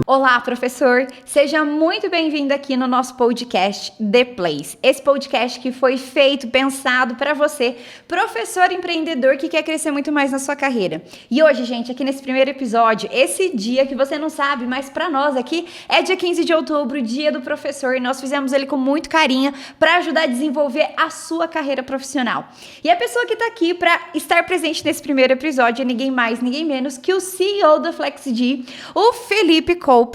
Olá, professor! Seja muito bem-vindo aqui no nosso podcast The Place. Esse podcast que foi feito, pensado para você, professor empreendedor que quer crescer muito mais na sua carreira. E hoje, gente, aqui nesse primeiro episódio, esse dia que você não sabe, mas para nós aqui é dia 15 de outubro, dia do professor, e nós fizemos ele com muito carinho para ajudar a desenvolver a sua carreira profissional. E a pessoa que está aqui para estar presente nesse primeiro episódio é ninguém mais, ninguém menos que o CEO da FlexD, o Felipe Colpo,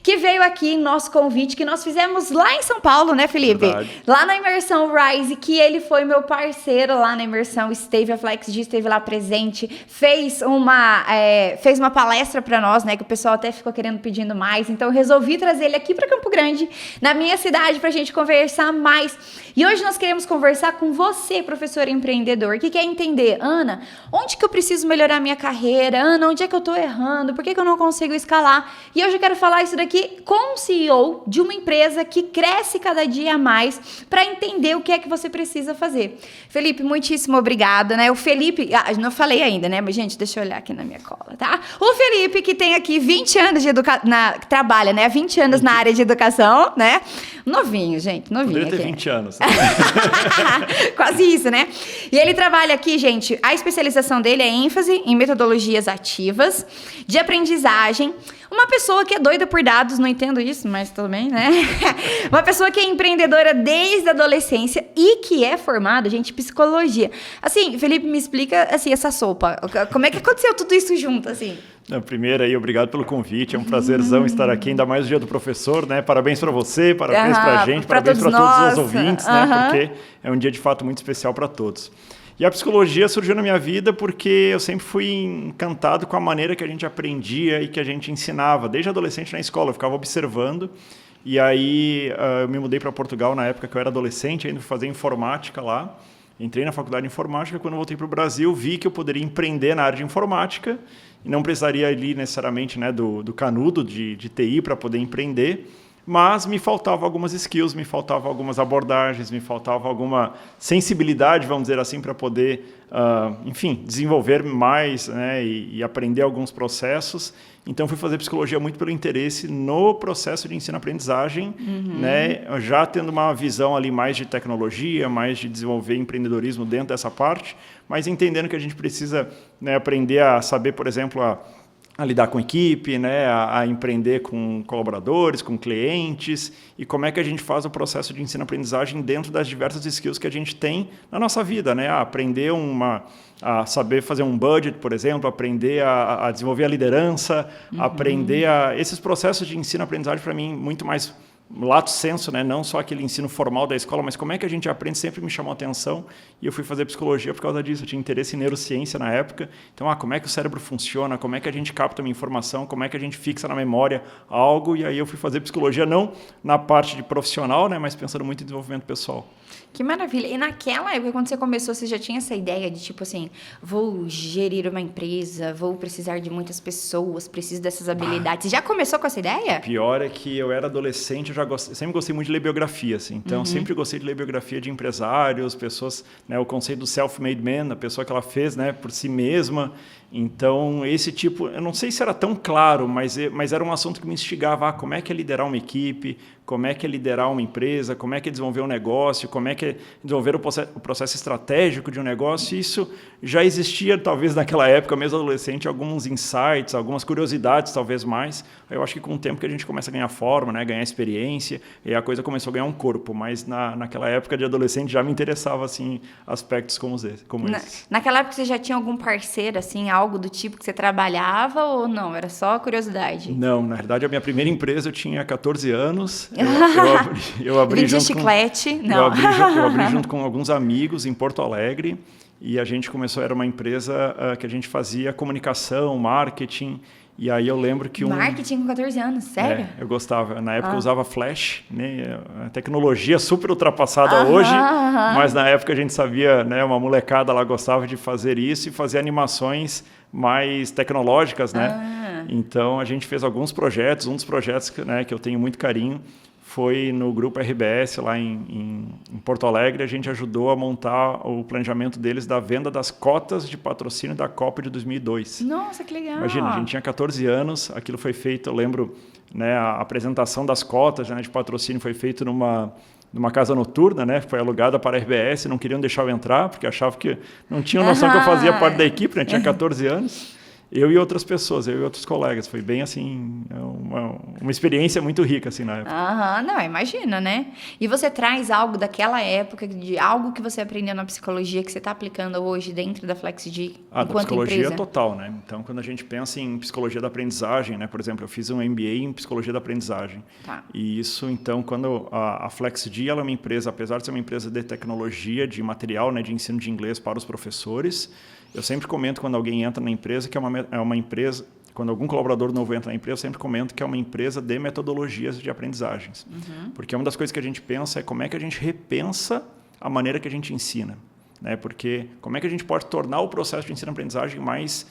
que veio aqui em nosso convite, que nós fizemos lá em São Paulo, né, Felipe? Verdade. Lá na Imersão Rise, que ele foi meu parceiro lá na imersão, esteve a FlexD, esteve lá presente, fez uma palestra para nós, né, que o pessoal até ficou pedindo mais, então eu resolvi trazer ele aqui para Campo Grande, na minha cidade, pra gente conversar mais. E hoje nós queremos conversar com você, professor empreendedor, que quer entender, Ana, onde que eu preciso melhorar minha carreira? Ana, onde é que eu tô errando? Por que que eu não consigo escalar? E hoje eu quero falar isso daqui com o CEO de uma empresa que cresce cada dia mais para entender o que é que você precisa fazer. Felipe, muitíssimo obrigada, né? O Felipe, não falei ainda, né? Mas, gente, deixa eu olhar aqui na minha cola, tá? O Felipe, que tem aqui 20 anos de trabalha, né? 20 anos na área de educação, né? Novinho, gente, novinho. Poderia ter 20 anos. Quase isso, né? E ele trabalha aqui, gente, a especialização dele é ênfase em metodologias ativas, de aprendizagem. Uma pessoa que é doida por dados, não entendo isso, mas tudo bem, né? Uma pessoa que é empreendedora desde a adolescência e que é formada, gente, em psicologia. Assim, Felipe, me explica, assim, essa sopa. Como é que aconteceu tudo isso junto, assim? Primeiro aí, obrigado pelo convite, é um prazerzão estar aqui, ainda mais no dia do professor, né? Parabéns para você, parabéns para a gente, parabéns para todos os ouvintes, né? Porque é um dia de fato muito especial para todos. E a psicologia surgiu na minha vida porque eu sempre fui encantado com a maneira que a gente aprendia e que a gente ensinava. Desde adolescente na escola, eu ficava observando. E aí eu me mudei para Portugal na época que eu era adolescente, ainda fui fazer informática lá. Entrei na faculdade de informática, quando eu voltei para o Brasil, vi que eu poderia empreender na área de informática e não precisaria ali necessariamente, né, do canudo de TI para poder empreender. Mas me faltavam algumas skills, me faltavam algumas abordagens, me faltava alguma sensibilidade, vamos dizer assim, para poder, enfim, desenvolver mais, né, e aprender alguns processos. Então, fui fazer psicologia muito pelo interesse no processo de ensino-aprendizagem, né, já tendo uma visão ali mais de tecnologia, mais de desenvolver empreendedorismo dentro dessa parte, mas entendendo que a gente precisa, né, aprender a saber, por exemplo, a lidar com equipe, né, a empreender com colaboradores, com clientes, e como é que a gente faz o processo de ensino-aprendizagem dentro das diversas skills que a gente tem na nossa vida, né, aprender a saber fazer um budget, por exemplo, aprender a desenvolver a liderança, aprender esses processos de ensino-aprendizagem, para mim, muito mais lato sensu, né? Não só aquele ensino formal da escola, mas como é que a gente aprende sempre me chamou a atenção, e eu fui fazer psicologia por causa disso. Eu tinha interesse em neurociência na época, então como é que o cérebro funciona, como é que a gente capta uma informação, como é que a gente fixa na memória algo, e aí eu fui fazer psicologia não na parte de profissional, né? Mas pensando muito em desenvolvimento pessoal. Que maravilha. E naquela época, quando você começou, você já tinha essa ideia de, tipo assim, vou gerir uma empresa, vou precisar de muitas pessoas, preciso dessas habilidades. Você já começou com essa ideia? O pior é que eu era adolescente, sempre gostei muito de ler biografia, assim. Então, sempre gostei de ler biografia de empresários, pessoas, né, o conceito do self-made man, a pessoa que ela fez, né, por si mesma. Então, esse tipo, eu não sei se era tão claro, mas era um assunto que me instigava. Como é que é liderar uma equipe? Como é que é liderar uma empresa? Como é que é desenvolver um negócio? Como é que é desenvolver o processo estratégico de um negócio? Isso já existia, talvez, naquela época, mesmo adolescente, alguns insights, algumas curiosidades, talvez mais. Eu acho que com o tempo que a gente começa a ganhar forma, né, ganhar experiência, e a coisa começou a ganhar um corpo. Mas naquela época de adolescente já me interessava, assim, aspectos como esses. Naquela época você já tinha algum parceiro, assim, algo do tipo que você trabalhava ou não? Era só curiosidade? Não, na verdade, a minha primeira empresa eu tinha 14 anos. Eu abri Vendia chiclete? Não. Eu abri junto com alguns amigos em Porto Alegre, e a gente começou, era uma empresa que a gente fazia comunicação, marketing. E aí eu lembro que Marketing com 14 anos, sério? Eu gostava. Na época eu usava Flash, né? A tecnologia super ultrapassada hoje, mas na época a gente sabia, né? Uma molecada lá gostava de fazer isso e fazer animações mais tecnológicas, né? Então a gente fez alguns projetos. Um dos projetos, né, que eu tenho muito carinho foi no Grupo RBS, lá em Porto Alegre. A gente ajudou a montar o planejamento deles da venda das cotas de patrocínio da Copa de 2002. Nossa, que legal! Imagina, a gente tinha 14 anos, aquilo foi feito, eu lembro, né, a apresentação das cotas, né, de patrocínio foi feito numa casa noturna, né? Foi alugada para a RBS, não queriam deixar eu entrar, porque achavam que não tinham noção que eu fazia parte da equipe, né? Tinha 14 anos. Eu e outras pessoas, eu e outros colegas. Foi bem, assim, uma experiência muito rica, assim, na época. Não, imagina, né? E você traz algo daquela época, de algo que você aprendeu na psicologia, que você está aplicando hoje dentro da FlexG, enquanto da psicologia empresa? Total, né? Então, quando a gente pensa em psicologia da aprendizagem, né? Por exemplo, eu fiz um MBA em psicologia da aprendizagem. Tá. E isso, então, quando a FlexG, ela é uma empresa, apesar de ser uma empresa de tecnologia, de material, né? De ensino de inglês para os professores, eu sempre comento quando alguém entra na empresa que é uma empresa, quando algum colaborador novo entra na empresa, eu sempre comento que é uma empresa de metodologias de aprendizagens. Porque uma das coisas que a gente pensa é como é que a gente repensa a maneira que a gente ensina. Né? Porque como é que a gente pode tornar o processo de ensino-aprendizagem mais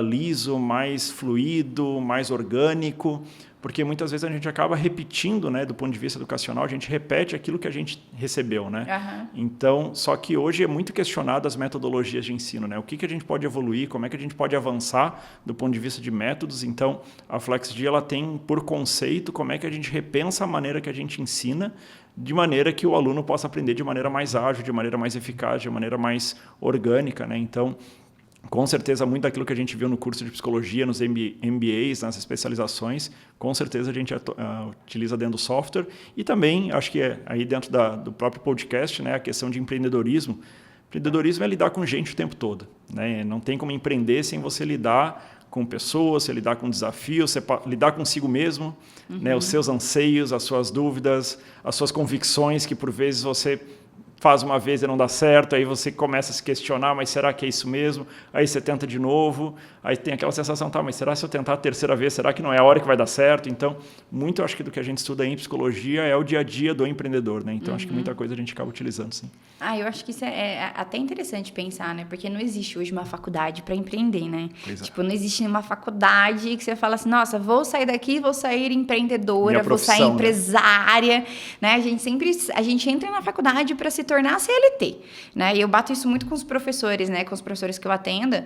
liso, mais fluido, mais orgânico, porque muitas vezes a gente acaba repetindo, né, do ponto de vista educacional, a gente repete aquilo que a gente recebeu, né? Então, só que hoje é muito questionado as metodologias de ensino, né? O que a gente pode evoluir, como é que a gente pode avançar do ponto de vista de métodos. Então, a FlexG, ela tem por conceito como é que a gente repensa a maneira que a gente ensina, de maneira que o aluno possa aprender de maneira mais ágil, de maneira mais eficaz, de maneira mais orgânica, né? Então, com certeza, muito daquilo que a gente viu no curso de psicologia, nos MBAs, nas especializações, com certeza a gente utiliza dentro do software. E também, acho que aí dentro do próprio podcast, né, a questão de empreendedorismo. Empreendedorismo é lidar com gente o tempo todo. Né? Não tem como empreender sem você lidar com pessoas, você lidar com desafios, você lidar consigo mesmo, né, os seus anseios, as suas dúvidas, as suas convicções, que por vezes você faz uma vez e não dá certo, aí você começa a se questionar, mas será que é isso mesmo? Aí você tenta de novo, aí tem aquela sensação, tá, mas será que se eu tentar a terceira vez, será que não é a hora que vai dar certo? Então, muito acho que do que a gente estuda em psicologia é o dia a dia do empreendedor, né? Então, acho que muita coisa a gente acaba utilizando, sim. Eu acho que isso é até interessante pensar, né? Porque não existe hoje uma faculdade para empreender, né? Tipo, não existe uma faculdade que você fala assim, nossa, vou sair daqui, vou sair empreendedora, vou sair empresária, né? A gente entra na faculdade para se tornar CLT, né? E eu bato isso muito com os professores, né? Com os professores que eu atendo,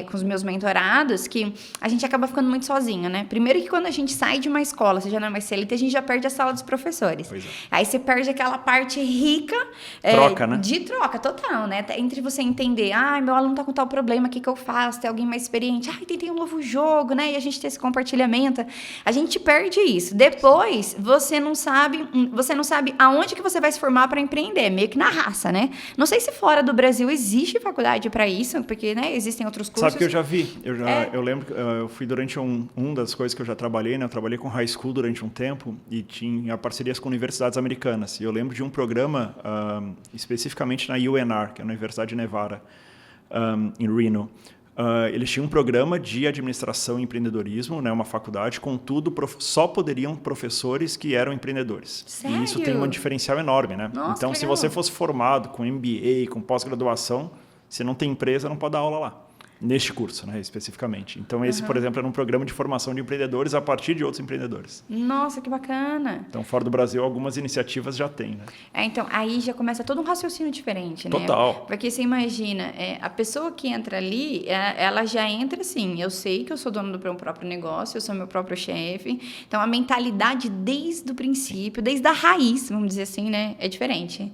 com os meus mentorados, que a gente acaba ficando muito sozinho, né? Primeiro que quando a gente sai de uma escola, seja não é mais CLT, a gente já perde a sala dos professores. Aí você perde aquela parte rica... Troca, né? De troca, total, né? Entre você entender, meu aluno tá com tal problema, o que eu faço? Tem alguém mais experiente? Tentei um novo jogo, né? E a gente ter esse compartilhamento. A gente perde isso. Depois, você não sabe aonde que você vai se formar para empreender, meio que na raça, né? Não sei se fora do Brasil existe faculdade para isso, porque, né, existem outros cursos. Sabe que eu já vi. Eu lembro que eu fui durante um das coisas que eu já trabalhei, né? Eu trabalhei com high school durante um tempo e tinha parcerias com universidades americanas. E eu lembro de um programa especificamente na UNR, que é a Universidade de Nevada, em Reno. Eles tinham um programa de administração e empreendedorismo, né, uma faculdade, contudo, só poderiam professores que eram empreendedores. Sério? E isso tem um diferencial enorme, né? Nossa, então, se você fosse formado com MBA, com pós-graduação, se não tem empresa, não pode dar aula lá. Neste curso, né, especificamente. Então, esse, por exemplo, era um programa de formação de empreendedores a partir de outros empreendedores. Nossa, que bacana. Então, fora do Brasil, algumas iniciativas já tem, né? Então, aí já começa todo um raciocínio diferente, né? Total. Porque você imagina, a pessoa que entra ali, ela já entra assim, eu sei que eu sou dono do meu próprio negócio, eu sou meu próprio chefe. Então, a mentalidade desde o princípio, desde a raiz, vamos dizer assim, né? É diferente.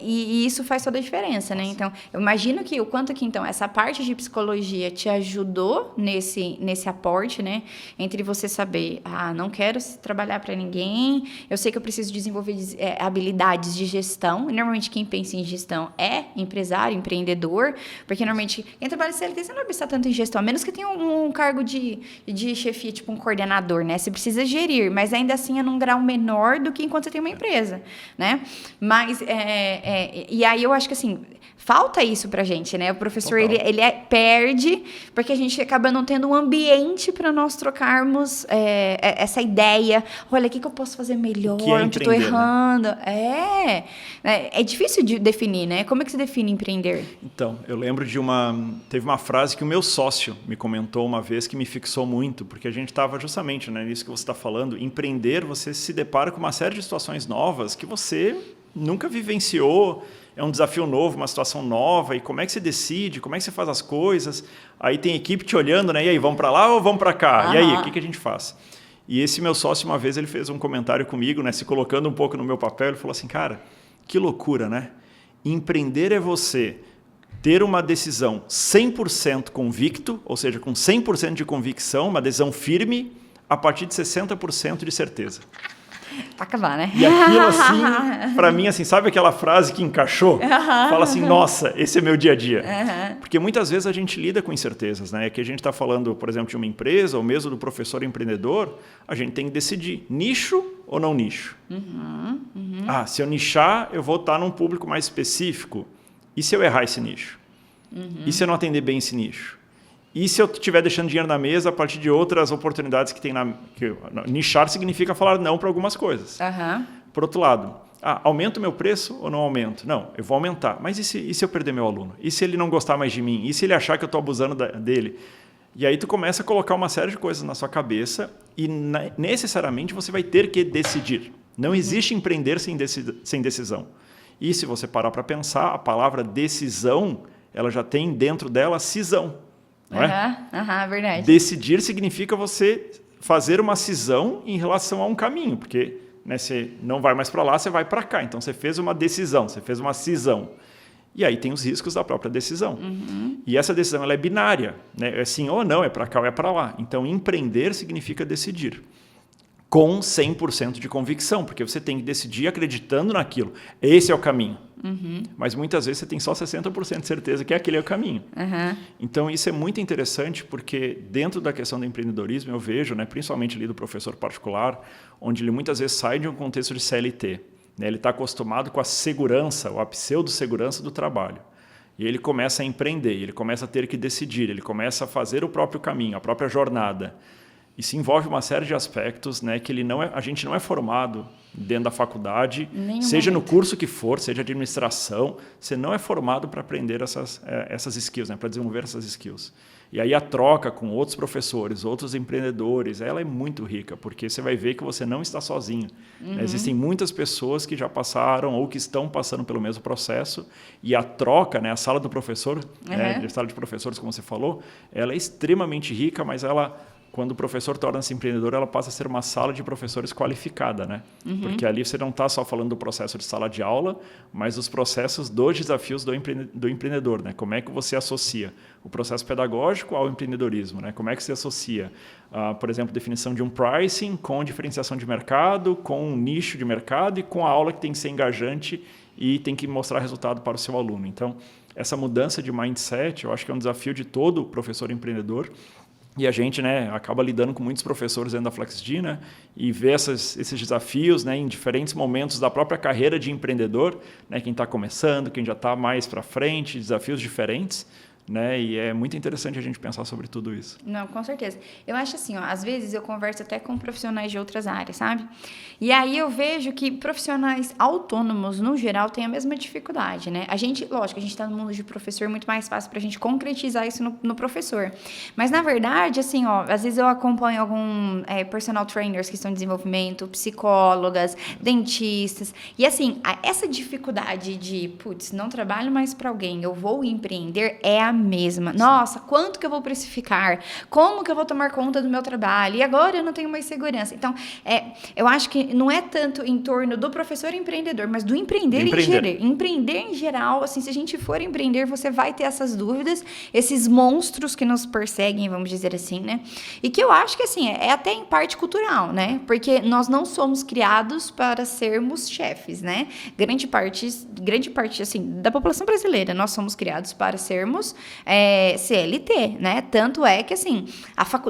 E isso faz toda a diferença, né? Então, eu imagino que o quanto que, então, essa parte de psicologia te ajudou nesse aporte, né? Entre você saber, não quero trabalhar para ninguém, eu sei que eu preciso desenvolver habilidades de gestão. E normalmente quem pensa em gestão é empresário, empreendedor, porque normalmente quem trabalha em CLT você não vai pensar tanto em gestão, a menos que tenha um cargo de chefia, tipo um coordenador, né? Você precisa gerir, mas ainda assim é num grau menor do que enquanto você tem uma empresa, né? Mas, e aí eu acho que assim, falta isso pra gente, né? O professor, ele perde, porque a gente acaba não tendo um ambiente para nós trocarmos essa ideia. Olha, o que eu posso fazer melhor? Onde eu tô errando? Né? É difícil de definir, né? Como é que se define empreender? Então, eu lembro teve uma frase que o meu sócio me comentou uma vez que me fixou muito, porque a gente estava justamente, né, nisso que você está falando. Empreender, você se depara com uma série de situações novas que você nunca vivenciou. É um desafio novo, uma situação nova, e como é que você decide, como é que você faz as coisas? Aí tem equipe te olhando, né? E aí, vamos para lá ou vamos para cá? E aí, o que a gente faz? E esse meu sócio, uma vez, ele fez um comentário comigo, né? Se colocando um pouco no meu papel, ele falou assim, cara, que loucura, né? Empreender é você ter uma decisão 100% convicto, ou seja, com 100% de convicção, uma decisão firme, a partir de 60% de certeza. Pra acabar, né? E aquilo, assim, pra mim, assim, sabe aquela frase que encaixou? Fala assim, nossa, esse é meu dia a dia. Porque muitas vezes a gente lida com incertezas, né? É que a gente está falando, por exemplo, de uma empresa, ou mesmo do professor empreendedor, a gente tem que decidir nicho ou não nicho. Se eu nichar, eu vou estar num público mais específico. E se eu errar esse nicho? E se eu não atender bem esse nicho? E se eu estiver deixando dinheiro na mesa a partir de outras oportunidades que tem nichar significa falar não para algumas coisas. Por outro lado, aumento o meu preço ou não aumento? Não, eu vou aumentar. Mas e se eu perder meu aluno? E se ele não gostar mais de mim? E se ele achar que eu estou abusando dele? E aí tu começa a colocar uma série de coisas na sua cabeça e necessariamente você vai ter que decidir. Não existe empreender sem decisão. E se você parar para pensar, a palavra decisão, ela já tem dentro dela cisão. Não é? Verdade. Decidir significa você fazer uma cisão em relação a um caminho, porque, né, você não vai mais para lá, você vai para cá. Então, você fez uma decisão, você fez uma cisão. E aí tem os riscos da própria decisão. E essa decisão ela é binária, né? É sim ou não, é para cá ou é para lá. Então, empreender significa decidir com 100% de convicção, porque você tem que decidir acreditando naquilo. Esse é o caminho. Mas muitas vezes você tem só 60% de certeza que aquele é o caminho. Então isso é muito interessante porque dentro da questão do empreendedorismo eu vejo, né, principalmente ali do professor particular, onde ele muitas vezes sai de um contexto de CLT. Né, ele está acostumado com a segurança, ou a pseudo-segurança do trabalho. E ele começa a empreender, ele começa a ter que decidir, ele começa a fazer o próprio caminho, a própria jornada. Isso envolve uma série de aspectos, né, que a gente não é formado dentro da faculdade, seja no curso que for, seja administração, você não é formado para aprender essas skills, né, para desenvolver essas skills. E aí a troca com outros professores, outros empreendedores, ela é muito rica, porque você vai ver que você não está sozinho. Né? Existem muitas pessoas que já passaram ou que estão passando pelo mesmo processo, e a troca, né, a sala do professor, né, a sala de professores, como você falou, ela é extremamente rica, mas quando o professor torna-se empreendedor, ela passa a ser uma sala de professores qualificada, né? Porque ali você não está só falando do processo de sala de aula, mas dos processos dos desafios do empreendedor, né? Como é que você associa o processo pedagógico ao empreendedorismo, né? Como é que você associa, por exemplo, definição de um pricing com diferenciação de mercado, com um nicho de mercado e com a aula que tem que ser engajante e tem que mostrar resultado para o seu aluno. Então, essa mudança de mindset, eu acho que é um desafio de todo professor empreendedor. E a gente, né, acaba lidando com muitos professores dentro da FlexD, né, e vê esses desafios, né, em diferentes momentos da própria carreira de empreendedor, né, quem está começando, quem já está mais para frente, desafios diferentes. Né? E é muito interessante a gente pensar sobre tudo isso. Não, com certeza. Eu acho assim, às vezes eu converso até com profissionais de outras áreas, sabe? E aí eu vejo que profissionais autônomos, no geral, têm a mesma dificuldade, né? Lógico, a gente está no mundo de professor, muito mais fácil para a gente concretizar isso no professor. Mas, na verdade, assim, às vezes eu acompanho algum personal trainers que estão em desenvolvimento, psicólogas, dentistas, e assim, essa dificuldade de, não trabalho mais para alguém, eu vou empreender, é a mesma. Nossa, quanto que eu vou precificar? Como que eu vou tomar conta do meu trabalho? E agora eu não tenho mais segurança. Então, eu acho que não é tanto em torno do professor empreendedor, mas do empreender em geral. Assim, se a gente for empreender, você vai ter essas dúvidas, esses monstros que nos perseguem, vamos dizer assim, né? E que eu acho que, assim, é até em parte cultural, né? Porque nós não somos criados para sermos chefes, né? Grande parte, assim, da população brasileira, nós somos criados para sermos CLT, né? Tanto é que, assim,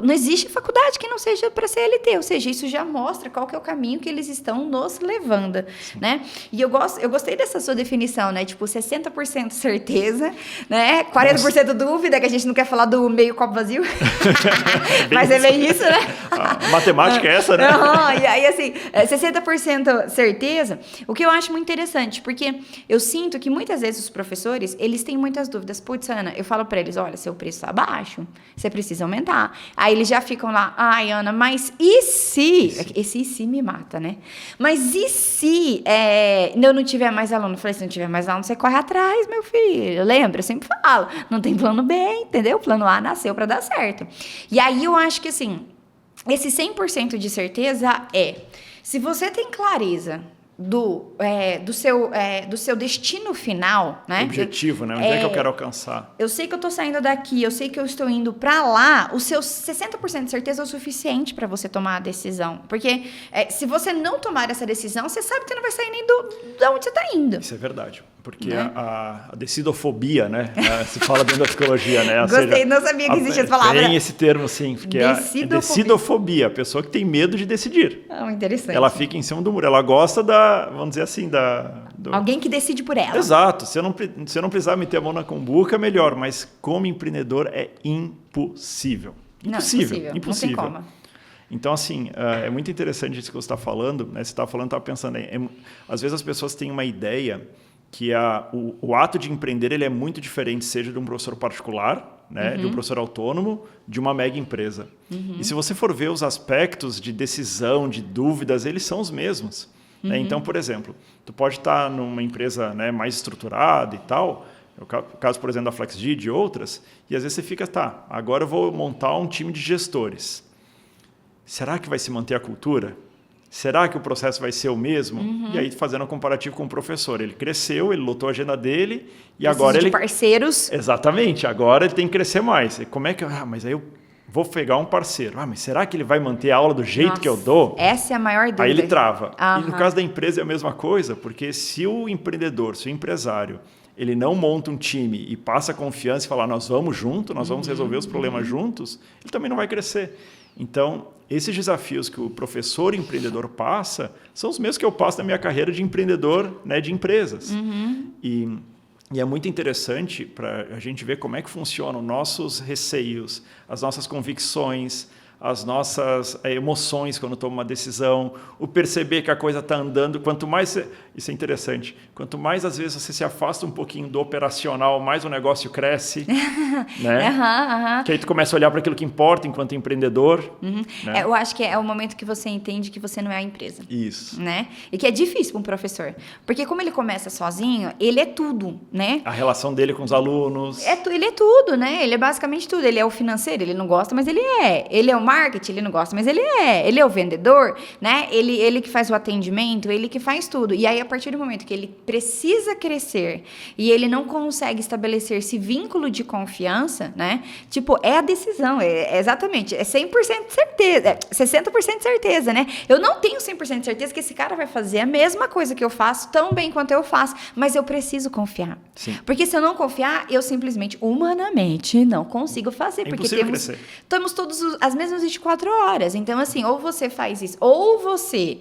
não existe faculdade que não seja para CLT, ou seja, isso já mostra qual que é o caminho que eles estão nos levando, né? E eu gostei dessa sua definição, né? Tipo, 60% certeza, né? 40% dúvida, que a gente não quer falar do meio copo vazio. Mas é bem isso, né? A matemática é essa, né? E aí, assim, 60% certeza, o que eu acho muito interessante, porque eu sinto que muitas vezes os professores, eles têm muitas dúvidas. Putz, Ana, eu falo pra eles, olha, seu preço tá baixo, você precisa aumentar. Aí eles já ficam lá, ai, Ana, mas e se? Esse e se me mata, né? Mas e se eu não tiver mais aluno? Eu falei, se não tiver mais aluno, você corre atrás, meu filho. Lembra? Eu sempre falo, não tem plano B, entendeu? O plano A nasceu pra dar certo. E aí eu acho que, assim, esse 100% de certeza se você tem clareza do seu destino final, né? Objetivo, né? Onde é que eu quero alcançar? Eu sei que eu tô saindo daqui, eu sei que eu estou indo para lá, o seu 60% de certeza é o suficiente para você tomar a decisão. Porque se você não tomar essa decisão, você sabe que não vai sair nem de onde você tá indo. Isso é verdade. Porque a decidofobia, né? Se fala dentro da psicologia, né? Gostei, não sabia que existia essa palavra. Tem esse termo, sim, porque é decidofobia, a pessoa que tem medo de decidir. Interessante. Ela fica em cima do muro, ela gosta vamos dizer assim, alguém que decide por ela. Exato, se eu não precisar meter a mão na cumbuca, melhor, mas como empreendedor é impossível. Impossível. Não tem como. Então, assim, é muito interessante isso que você está falando, né? Você estava falando, estava pensando, às vezes as pessoas têm uma ideia que o ato de empreender ele é muito diferente, seja de um professor particular, né, de um professor autônomo, de uma mega empresa. E se você for ver os aspectos de decisão, de dúvidas, eles são os mesmos. Né? Então, por exemplo, tu pode estar numa empresa, né, mais estruturada e tal, o caso, por exemplo, da FlexG e de outras, e às vezes você fica, agora eu vou montar um time de gestores. Será que vai se manter a cultura? Será que o processo vai ser o mesmo? E aí, fazendo um comparativo com o professor. Ele cresceu, ele lotou a agenda dele e agora ele... parceiros. Exatamente. Agora ele tem que crescer mais. Como é que... mas aí eu vou pegar um parceiro. Mas será que ele vai manter a aula do jeito que eu dou? Essa é a maior dúvida. Aí ele trava. E no caso da empresa é a mesma coisa, porque se o empreendedor, se o empresário, ele não monta um time e passa confiança e fala, nós vamos junto, nós vamos resolver os problemas juntos, ele também não vai crescer. Então, esses desafios que o professor empreendedor passa são os mesmos que eu passo na minha carreira de empreendedor, né, de empresas. E é muito interessante para a gente ver como é que funcionam nossos receios, as nossas convicções, as nossas emoções quando toma uma decisão, o perceber que a coisa está andando. Quanto mais... Isso é interessante. Quanto mais, às vezes, você se afasta um pouquinho do operacional, mais o negócio cresce. Né? Que aí tu começa a olhar para aquilo que importa enquanto empreendedor. Né? Eu acho que é o momento que você entende que você não é a empresa. Isso. Né? E que é difícil para um professor. Porque como ele começa sozinho, ele é tudo, né? A relação dele com os alunos. Ele é tudo, né? Ele é basicamente tudo. Ele é o financeiro, ele não gosta, mas ele é. Ele é o marketing, ele não gosta, mas ele é. Ele é o vendedor, né? Ele que faz o atendimento, ele que faz tudo. E aí, a partir do momento que ele precisa crescer e ele não consegue estabelecer esse vínculo de confiança, né? Tipo, é a decisão, exatamente, é 100% de certeza, 60% de certeza, né? Eu não tenho 100% de certeza que esse cara vai fazer a mesma coisa que eu faço, tão bem quanto eu faço, mas eu preciso confiar. Sim. Porque se eu não confiar, eu simplesmente, humanamente, não consigo fazer. Porque temos todas as mesmas 24 horas. Então, assim, ou você faz isso, ou você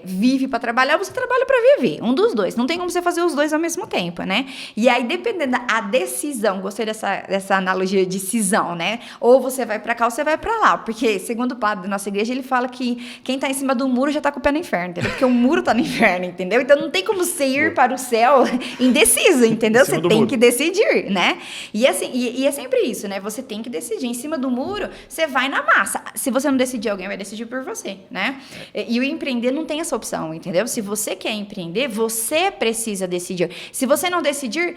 vive para trabalhar, ou você trabalha para viver. Um dos dois. Não tem como você fazer os dois ao mesmo tempo, né? E aí, dependendo da decisão, gostei dessa analogia de cisão, né? Ou você vai para cá, ou você vai para lá. Porque, segundo o padre da nossa igreja, ele fala que quem tá em cima do muro já tá com o pé no inferno, entendeu? Porque o muro tá no inferno, entendeu? Então, não tem como você ir para o céu indeciso, entendeu? Você tem que decidir, né? E assim, e é sempre isso, né? Você tem que decidir. Em cima do muro, você vai na massa. Se você não decidir, alguém vai decidir por você, né? E o empreender não tem essa opção, entendeu? Se você quer empreender, você precisa decidir. Se você não decidir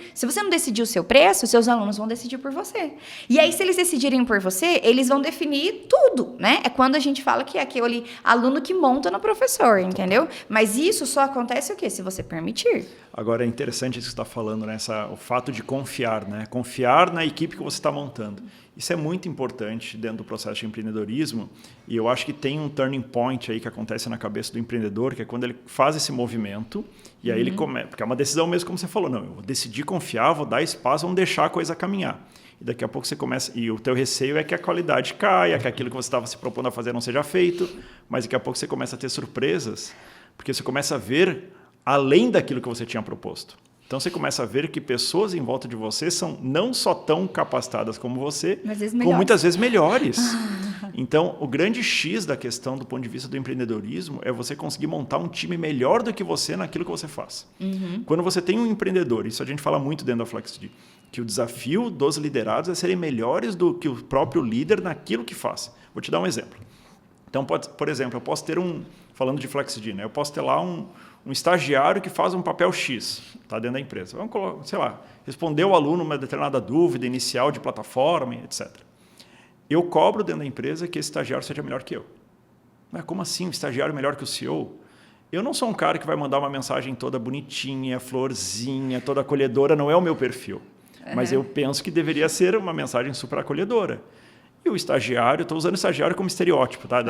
o seu preço, seus alunos vão decidir por você. E aí, se eles decidirem por você, eles vão definir tudo, né? É quando a gente fala que é aquele aluno que monta no professor, entendeu? Mas isso só acontece o quê? Se você permitir. Agora, é interessante isso que você está falando, né? O fato de confiar, né? Confiar na equipe que você está montando. Isso é muito importante dentro do processo de empreendedorismo e eu acho que tem um turning point aí que acontece na cabeça do empreendedor, que é quando ele faz esse movimento e aí ele começa, porque é uma decisão mesmo como você falou, não, eu vou decidir confiar, vou dar espaço, vamos deixar a coisa caminhar. E daqui a pouco você começa, e o teu receio é que a qualidade caia, que aquilo que você estava se propondo a fazer não seja feito, mas daqui a pouco você começa a ter surpresas, porque você começa a ver além daquilo que você tinha proposto. Então, você começa a ver que pessoas em volta de você são não só tão capacitadas como você, como muitas vezes melhores. Então, o grande X da questão do ponto de vista do empreendedorismo é você conseguir montar um time melhor do que você naquilo que você faz. Quando você tem um empreendedor, isso a gente fala muito dentro da FlexD, que o desafio dos liderados é serem melhores do que o próprio líder naquilo que faz. Vou te dar um exemplo. Então, por exemplo, eu posso ter falando de FlexD, né? Eu posso ter lá um estagiário que faz um papel X, tá, dentro da empresa. Vamos colocar, sei lá, responder o aluno uma determinada dúvida inicial de plataforma, etc. Eu cobro dentro da empresa que esse estagiário seja melhor que eu. Mas como assim, um estagiário melhor que o CEO? Eu não sou um cara que vai mandar uma mensagem toda bonitinha, florzinha, toda acolhedora, não é o meu perfil. Mas eu penso que deveria ser uma mensagem super acolhedora. E o estagiário, estou usando o estagiário como estereótipo, tá?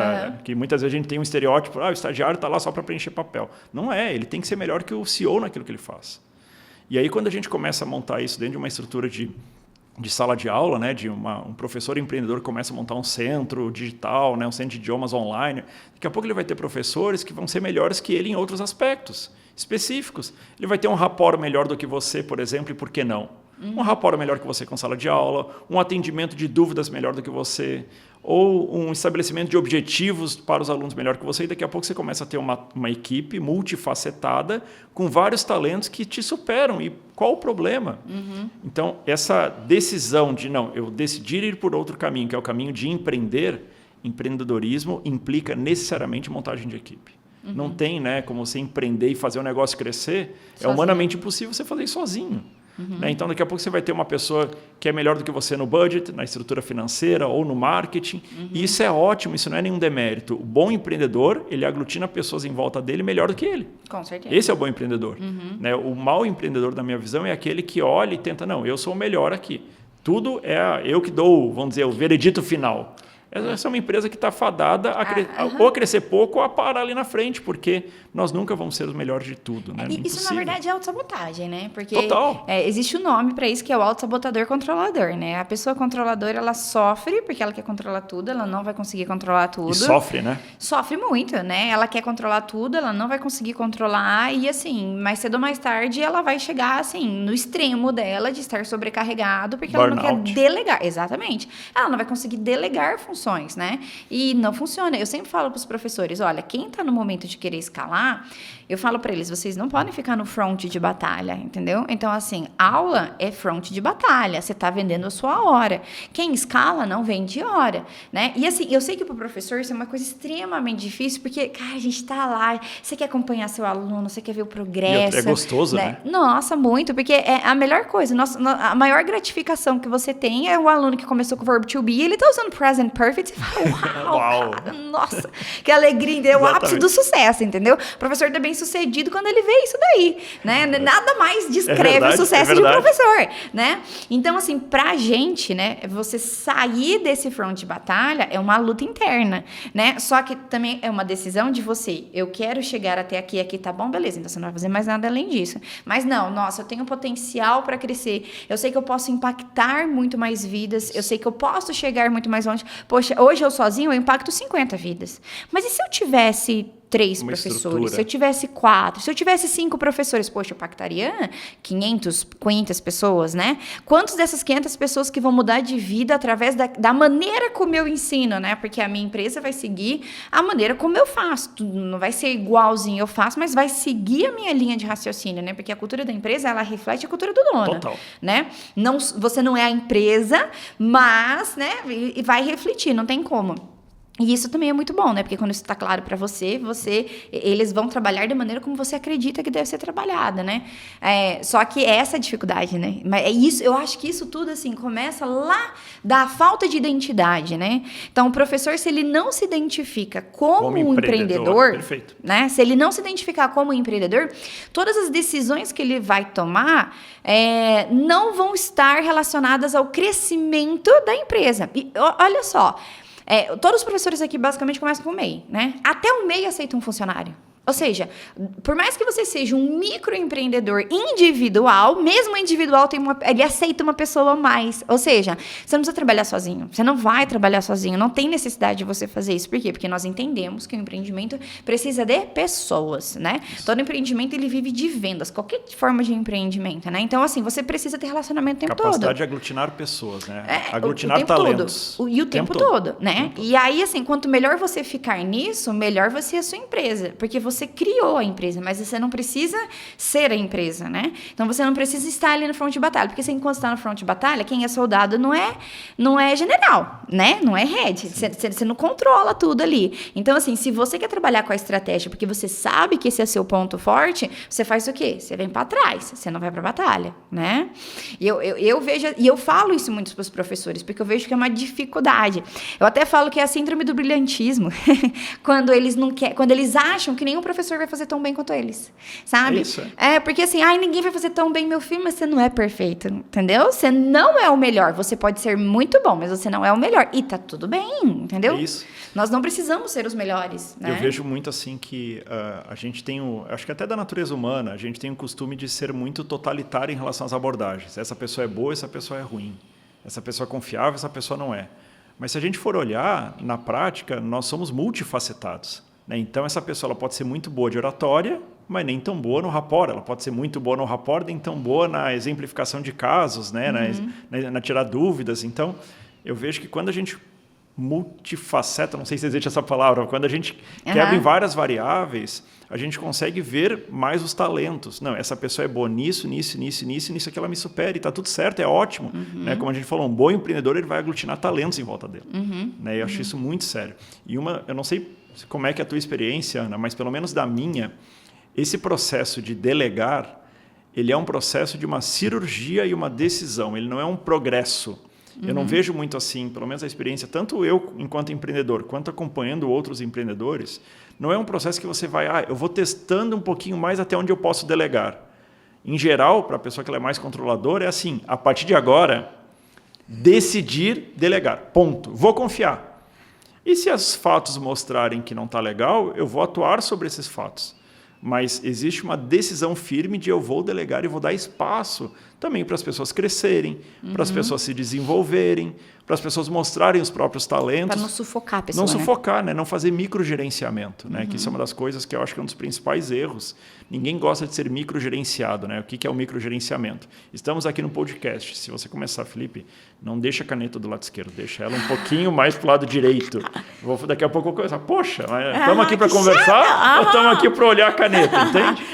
Que muitas vezes a gente tem um estereótipo, o estagiário está lá só para preencher papel. Não é, ele tem que ser melhor que o CEO naquilo que ele faz. E aí, quando a gente começa a montar isso dentro de uma estrutura de sala de aula, né, de um professor empreendedor que começa a montar um centro digital, né, um centro de idiomas online, daqui a pouco ele vai ter professores que vão ser melhores que ele em outros aspectos específicos. Ele vai ter um rapport melhor do que você, por exemplo, e por que não? Um rapport melhor que você com sala de aula, um atendimento de dúvidas melhor do que você, ou um estabelecimento de objetivos para os alunos melhor que você, e daqui a pouco você começa a ter uma equipe multifacetada com vários talentos que te superam. E qual o problema? Então, essa decisão de, não, eu decidir ir por outro caminho, que é o caminho de empreender, empreendedorismo implica necessariamente montagem de equipe. Não tem, né, como você empreender e fazer o negócio crescer, sozinho. É humanamente impossível você fazer isso sozinho. Né? Então, daqui a pouco você vai ter uma pessoa que é melhor do que você no budget, na estrutura financeira ou no marketing. E isso é ótimo, isso não é nenhum demérito. O bom empreendedor, ele aglutina pessoas em volta dele melhor do que ele. Com certeza. Esse é o bom empreendedor. Né? O mau empreendedor, na minha visão, é aquele que olha e tenta, não, eu sou o melhor aqui. Tudo é eu que dou, vamos dizer, o veredito final. Essa é uma empresa que está fadada ou a crescer pouco ou a parar ali na frente, porque nós nunca vamos ser os melhores de tudo. Né? Isso, na verdade, é autossabotagem, né? Porque Total. Existe um nome para isso, que é o autossabotador controlador, né? A pessoa controladora, ela sofre porque ela quer controlar tudo, ela não vai conseguir controlar tudo. E sofre, né? Sofre muito, né? Ela quer controlar tudo, ela não vai conseguir controlar e, assim, mais cedo ou mais tarde, ela vai chegar, assim, no extremo dela de estar sobrecarregado porque ela não quer delegar. Exatamente. Ela não vai conseguir delegar funções. Né? E não funciona. Eu sempre falo para os professores, olha, quem está no momento de querer escalar, eu falo para eles, vocês não podem ficar no front de batalha, entendeu? Então, assim, aula é front de batalha, você está vendendo a sua hora. Quem escala não vende hora, né? E assim, eu sei que para o professor isso é uma coisa extremamente difícil, porque, cara, a gente está lá, você quer acompanhar seu aluno, você quer ver o progresso. É gostoso, né? Nossa, muito, porque é a melhor coisa, a maior gratificação que você tem é o aluno que começou com o verbo to be, ele está usando present perfect, e você fala, uau, cara, nossa, que alegria, é o ápice do sucesso, entendeu? O professor tá bem sucedido quando ele vê isso daí, né? Nada mais descreve o sucesso de um professor, né? Então, assim, pra gente, né, você sair desse front de batalha é uma luta interna, né? Só que também é uma decisão de você, eu quero chegar até aqui tá bom, beleza, então você não vai fazer mais nada além disso. Mas não, nossa, eu tenho potencial para crescer, eu sei que eu posso impactar muito mais vidas, eu sei que eu posso chegar muito mais longe. Poxa, hoje eu sozinho eu impacto 50 vidas. Mas e se eu tivesse 3 professores, estrutura. Se eu tivesse 4, se eu tivesse 5 professores, poxa, eu impactaria 500 pessoas, né? Quantas dessas 500 pessoas que vão mudar de vida através da maneira como eu ensino, né? Porque a minha empresa vai seguir a maneira como eu faço. Não vai ser igualzinho eu faço, mas vai seguir a minha linha de raciocínio, né? Porque a cultura da empresa, ela reflete a cultura do dono. Total. Né? Você não é a empresa, mas, né? E vai refletir, não tem como. E isso também é muito bom, né? Porque quando isso está claro para você, eles vão trabalhar da maneira como você acredita que deve ser trabalhada, né? Só que é essa a dificuldade, né? Mas eu acho que isso tudo, assim, começa lá da falta de identidade, né? Então, o professor, se ele não se identifica como um empreendedor, perfeito. Né? Se ele não se identificar como empreendedor, todas as decisões que ele vai tomar não vão estar relacionadas ao crescimento da empresa. E olha só, todos os professores aqui basicamente começam com o MEI, né? Até o MEI aceita um funcionário. Ou seja, por mais que você seja um microempreendedor individual, mesmo individual ele aceita uma pessoa a mais. Ou seja, você não precisa trabalhar sozinho. Você não vai trabalhar sozinho. Não tem necessidade de você fazer isso. Por quê? Porque nós entendemos que o empreendimento precisa de pessoas, né? Todo empreendimento, ele vive de vendas. Qualquer forma de empreendimento, né? Então, assim, você precisa ter relacionamento o tempo todo. Capacidade de aglutinar pessoas, né? Aglutinar talentos. E o tempo todo, né? E aí, assim, quanto melhor você ficar nisso, melhor vai ser a sua empresa. Porque você criou a empresa, mas você não precisa ser a empresa, né? Então, você não precisa estar ali no front de batalha, porque você, enquanto está no front de batalha, quem é soldado não é general, né? Não é head. Você não controla tudo ali. Então, assim, se você quer trabalhar com a estratégia, porque você sabe que esse é seu ponto forte, você faz o quê? Você vem para trás, você não vai para batalha, né? E eu vejo, e eu falo isso muito para os professores, porque eu vejo que é uma dificuldade. Eu até falo que é a síndrome do brilhantismo, quando eles acham que nenhum professor vai fazer tão bem quanto eles, sabe? Isso. Porque assim, ninguém vai fazer tão bem meu filho, mas você não é perfeito, entendeu? Você não é o melhor, você pode ser muito bom, mas você não é o melhor, e tá tudo bem, entendeu? Isso. Nós não precisamos ser os melhores, né? Eu vejo muito assim que a gente tem, acho que até da natureza humana, a gente tem o costume de ser muito totalitário em relação às abordagens. Essa pessoa é boa, essa pessoa é ruim. Essa pessoa é confiável, essa pessoa não é. Mas se a gente for olhar, na prática, nós somos multifacetados. Então, essa pessoa ela pode ser muito boa de oratória, mas nem tão boa no rapport. Ela pode ser muito boa no rapport, nem tão boa na exemplificação de casos, né? Na tirar dúvidas. Então, eu vejo que quando a gente multifaceta, não sei se existe essa palavra, quando a gente quebra em várias variáveis, a gente consegue ver mais os talentos. Não, essa pessoa é boa nisso, nisso, nisso, nisso, nisso que ela me supera, e está tudo certo, é ótimo. Né? Como a gente falou, um bom empreendedor ele vai aglutinar talentos em volta dele. Né? Eu acho isso muito sério. E eu não sei como é que é a tua experiência, Ana, mas pelo menos da minha, esse processo de delegar, ele é um processo de uma cirurgia e uma decisão, ele não é um progresso. Eu não vejo muito assim, pelo menos a experiência, tanto eu enquanto empreendedor, quanto acompanhando outros empreendedores, não é um processo que você vai, eu vou testando um pouquinho mais até onde eu posso delegar. Em geral, para a pessoa que ela é mais controladora, é assim, a partir de agora, decidir delegar, ponto. Vou confiar. E se os fatos mostrarem que não está legal, eu vou atuar sobre esses fatos. Mas existe uma decisão firme de eu vou delegar e vou dar espaço também para as pessoas crescerem, para as pessoas se desenvolverem, para as pessoas mostrarem os próprios talentos. Para não sufocar a pessoa. Não sufocar, né? Não fazer microgerenciamento, né? Que isso é uma das coisas que eu acho que é um dos principais erros. Ninguém gosta de ser microgerenciado, né? O que é o microgerenciamento? Estamos aqui no podcast. Se você começar, Felipe, não deixa a caneta do lado esquerdo, deixa ela um pouquinho mais para o lado direito. Daqui a pouco eu vou começar, poxa, estamos aqui para conversar ou estamos aqui para olhar a caneta, entende?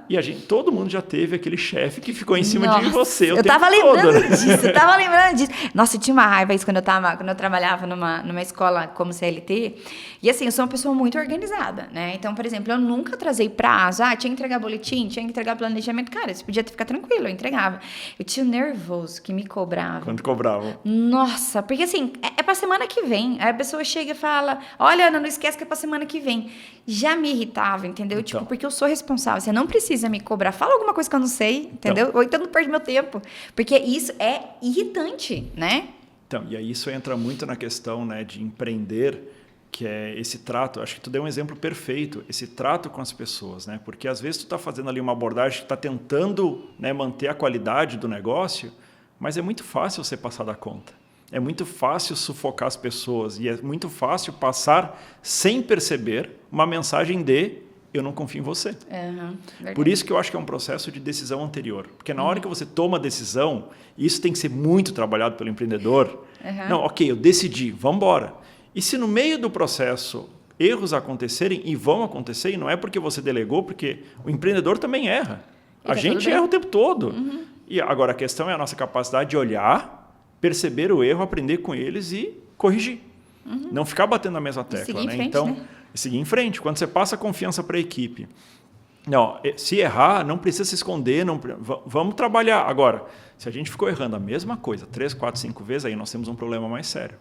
E todo mundo já teve aquele chefe que ficou em cima de você eu tava lembrando disso, eu tava lembrando disso. Nossa, eu tinha uma raiva isso quando eu trabalhava numa escola como CLT. E assim, eu sou uma pessoa muito organizada, né? Então, por exemplo, eu nunca atrasei prazo. Tinha que entregar boletim, tinha que entregar planejamento. Cara, você podia ficar tranquilo, eu entregava. Eu tinha um nervoso que me cobrava. Quando cobravam? Nossa, porque assim, é pra semana que vem. Aí a pessoa chega e fala, olha, Ana, não esquece que é pra semana que vem. Já me irritava, entendeu? Então. Porque eu sou responsável. Você não precisa me cobrar. Fala alguma coisa que eu não sei, entendeu? Ou então não perde meu tempo. Porque isso é irritante, né? Então, e aí isso entra muito na questão, né, de empreender, que é esse trato. Acho que tu deu um exemplo perfeito, esse trato com as pessoas, né? Porque às vezes tu está fazendo ali uma abordagem que está tentando, né, manter a qualidade do negócio, mas é muito fácil você passar da conta. É muito fácil sufocar as pessoas e é muito fácil passar sem perceber uma mensagem de eu não confio em você. Por isso que eu acho que é um processo de decisão anterior. Porque na hora que você toma a decisão, isso tem que ser muito trabalhado pelo empreendedor. Não, ok, eu decidi, vamos embora. E se no meio do processo erros acontecerem, e vão acontecer, e não é porque você delegou, porque o empreendedor também erra. A gente erra o tempo todo. E agora a questão é a nossa capacidade de olhar, perceber o erro, aprender com eles e corrigir. Não ficar batendo na mesma tecla. Seguir em frente, então, seguir em frente. Quando você passa confiança para a equipe, não, se errar, não precisa se esconder, vamos trabalhar. Agora, se a gente ficou errando a mesma coisa 3, 4, 5 vezes, aí nós temos um problema mais sério.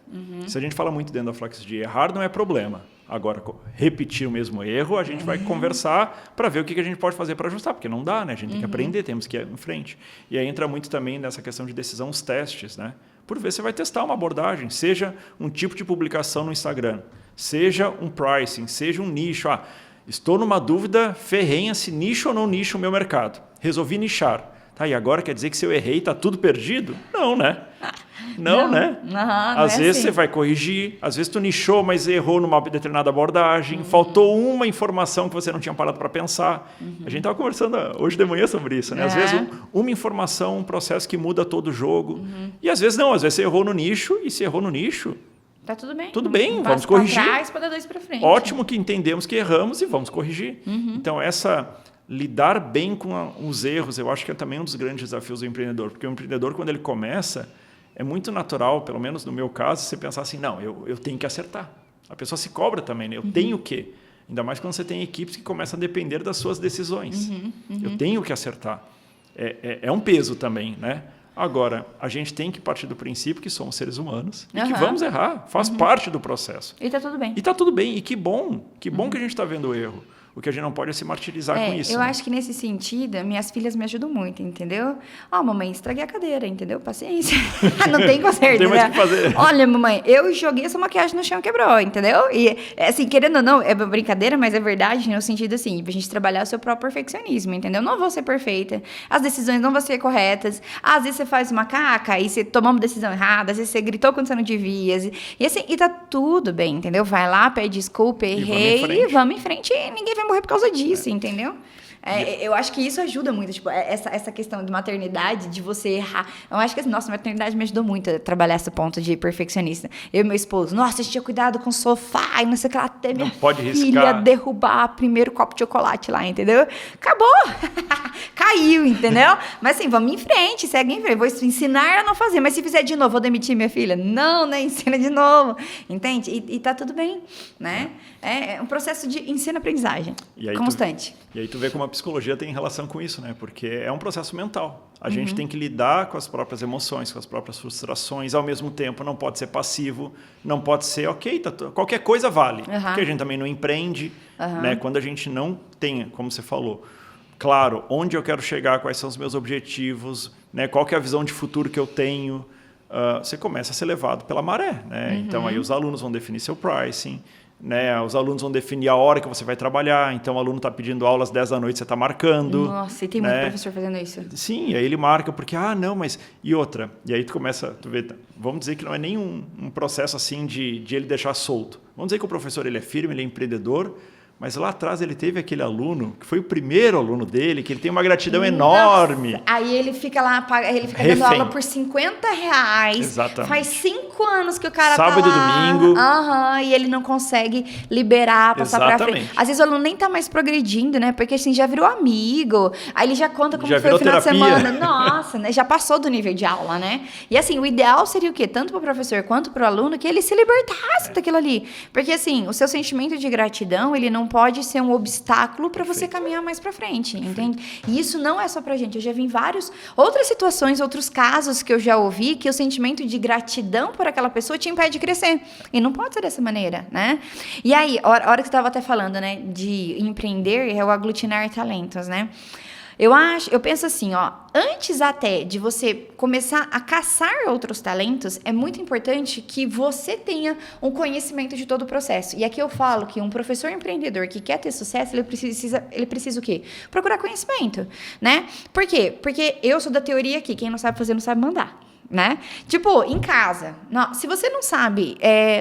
Se a gente fala muito dentro da Flex de errar, não é problema. Agora, repetir o mesmo erro, a gente vai conversar para ver o que a gente pode fazer para ajustar, porque não dá, né? A gente tem que aprender, temos que ir em frente. E aí entra muito também nessa questão de decisão, os testes, né? Por vezes você vai testar uma abordagem, seja um tipo de publicação no Instagram, seja um pricing, seja um nicho. Estou numa dúvida ferrenha se nicho ou não nicho o meu mercado. Resolvi nichar. Tá, e agora quer dizer que se eu errei, está tudo perdido? Não, né? Não, né? Às vezes você vai corrigir, às vezes tu nichou, mas errou numa determinada abordagem, faltou uma informação que você não tinha parado para pensar. A gente estava conversando hoje de manhã sobre isso, né? Às vezes uma informação, um processo que muda todo o jogo. E às vezes não, às vezes você errou no nicho, e se errou no nicho... Tá tudo bem. Tudo bem, vamos corrigir. Para trás, para dar 2 para frente. Ótimo que entendemos que erramos e vamos corrigir. Então, lidar bem com os erros, eu acho que é também um dos grandes desafios do empreendedor. Porque o empreendedor, quando ele começa, é muito natural, pelo menos no meu caso, você pensar assim, não, eu tenho que acertar. A pessoa se cobra também, né? Eu tenho que. Ainda mais quando você tem equipes que começam a depender das suas decisões. Eu tenho que acertar. É um peso também, né? Agora, a gente tem que partir do princípio que somos seres humanos e que vamos errar. Faz parte do processo. E está tudo bem. E está tudo bem. E que bom que a gente está vendo o erro. O que a gente não pode é se martirizar com isso. Eu acho que nesse sentido, minhas filhas me ajudam muito, entendeu? Mamãe, estraguei a cadeira, entendeu? Paciência. Não tem conserto, não tem mais o que fazer. Olha, mamãe, eu joguei essa maquiagem no chão e quebrou, entendeu? E, assim, querendo ou não, é brincadeira, mas é verdade no sentido, assim, pra gente trabalhar o seu próprio perfeccionismo, entendeu? Não vou ser perfeita, as decisões não vão ser corretas, às vezes você faz uma caca e você tomou uma decisão errada, às vezes você gritou quando você não devia, e assim, e tá tudo bem, entendeu? Vai lá, pede desculpa, errei, e vamos em frente, e ninguém vai morrer por causa disso, entendeu? Eu acho que isso ajuda muito, tipo, essa questão de maternidade, de você errar. Eu acho que, nossa, a maternidade me ajudou muito a trabalhar esse ponto de perfeccionista. Eu e meu esposo, nossa, a gente tinha cuidado com o sofá e não sei o que lá, até minha filha derrubar o primeiro copo de chocolate lá, entendeu? Acabou! Caiu, entendeu? Mas assim, vamos em frente, segue em frente. Vou ensinar a não fazer, mas se fizer de novo, vou demitir minha filha? Não, né? Ensina de novo, entende? E tá tudo bem, né? É um processo de ensino-aprendizagem constante. E aí tu vê como a psicologia tem relação com isso, né? Porque é um processo mental. A gente tem que lidar com as próprias emoções, com as próprias frustrações, ao mesmo tempo não pode ser passivo, não pode ser, qualquer coisa vale. Porque a gente também não empreende, né? Quando a gente não tem, como você falou, claro, onde eu quero chegar, quais são os meus objetivos, né? Qual que é a visão de futuro que eu tenho, você começa a ser levado pela maré, né? Então aí os alunos vão definir seu pricing, né? Os alunos vão definir a hora que você vai trabalhar, então o aluno está pedindo aula às 10 da noite, você está marcando. Nossa, e tem muito professor fazendo isso. Sim, aí ele marca porque, não, mas... E outra, e aí tu começa, tu vê, vamos dizer que não é nem um processo assim de ele deixar solto. Vamos dizer que o professor ele é firme, ele é empreendedor, mas lá atrás ele teve aquele aluno, que foi o primeiro aluno dele, que ele tem uma gratidão enorme. Aí ele fica lá, ele fica dando aula por R$50. Exatamente. Faz 5 anos que o cara Sábado tá lá. E domingo. E ele não consegue liberar, passar pra frente. Às vezes o aluno nem tá mais progredindo, né? Porque assim, já virou amigo. Aí ele já conta como foi o final de semana. Nossa, né? Já passou do nível de aula, né? E assim, o ideal seria o quê? Tanto pro professor quanto pro aluno, que ele se libertasse daquilo ali. Porque assim, o seu sentimento de gratidão, ele não pode ser um obstáculo para você caminhar mais para frente, entende? E isso não é só pra gente. Eu já vi em outras situações, outros casos que eu já ouvi, que o sentimento de gratidão por aquela pessoa te impede de crescer. E não pode ser dessa maneira, né? E aí, a hora que você estava até falando, né, de empreender é o aglutinar talentos, né? Eu penso assim, antes até de você começar a caçar outros talentos, é muito importante que você tenha um conhecimento de todo o processo. E aqui eu falo que um professor empreendedor que quer ter sucesso, ele precisa o quê? Procurar conhecimento, né? Por quê? Porque eu sou da teoria que quem não sabe fazer não sabe mandar. Né? Tipo, em casa, se você não sabe,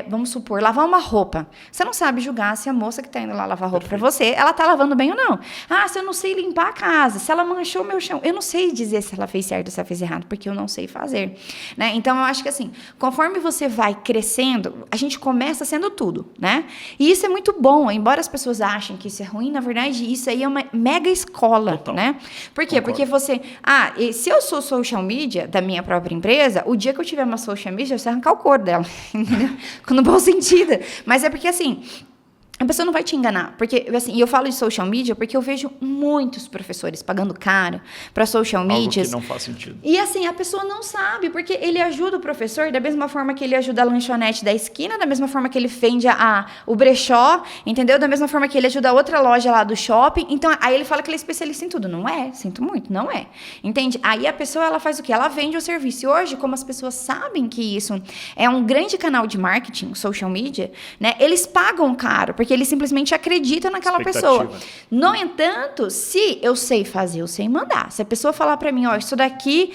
vamos supor, lavar uma roupa, você não sabe julgar se a moça que tá indo lá lavar roupa pra você, ela tá lavando bem ou não. Se eu não sei limpar a casa, se ela manchou o meu chão, eu não sei dizer se ela fez certo ou se ela fez errado, porque eu não sei fazer, né? Então, eu acho que assim, conforme você vai crescendo, a gente começa sendo tudo, né? E isso é muito bom, embora as pessoas achem que isso é ruim, na verdade, isso aí é uma mega escola, né? Por quê? Porque você, se eu sou social media da minha própria empresa, empresa, o dia que eu tiver uma social media, eu vou arrancar o couro dela, entendeu? No bom sentido. Mas é porque, assim, a pessoa não vai te enganar, porque, assim, e eu falo de social media porque eu vejo muitos professores pagando caro para social media. Algo que não faz sentido. E, assim, a pessoa não sabe, porque ele ajuda o professor da mesma forma que ele ajuda a lanchonete da esquina, da mesma forma que ele vende o brechó, entendeu? Da mesma forma que ele ajuda a outra loja lá do shopping. Então, aí ele fala que ele é especialista em tudo. Não é, sinto muito, não é. Entende? Aí a pessoa, ela faz o quê? Ela vende o serviço. E hoje, como as pessoas sabem que isso é um grande canal de marketing, social media, né? Eles pagam caro, porque eles simplesmente acreditam naquela pessoa. No entanto, se eu sei fazer, eu sei mandar. Se a pessoa falar para mim, ó, isso daqui...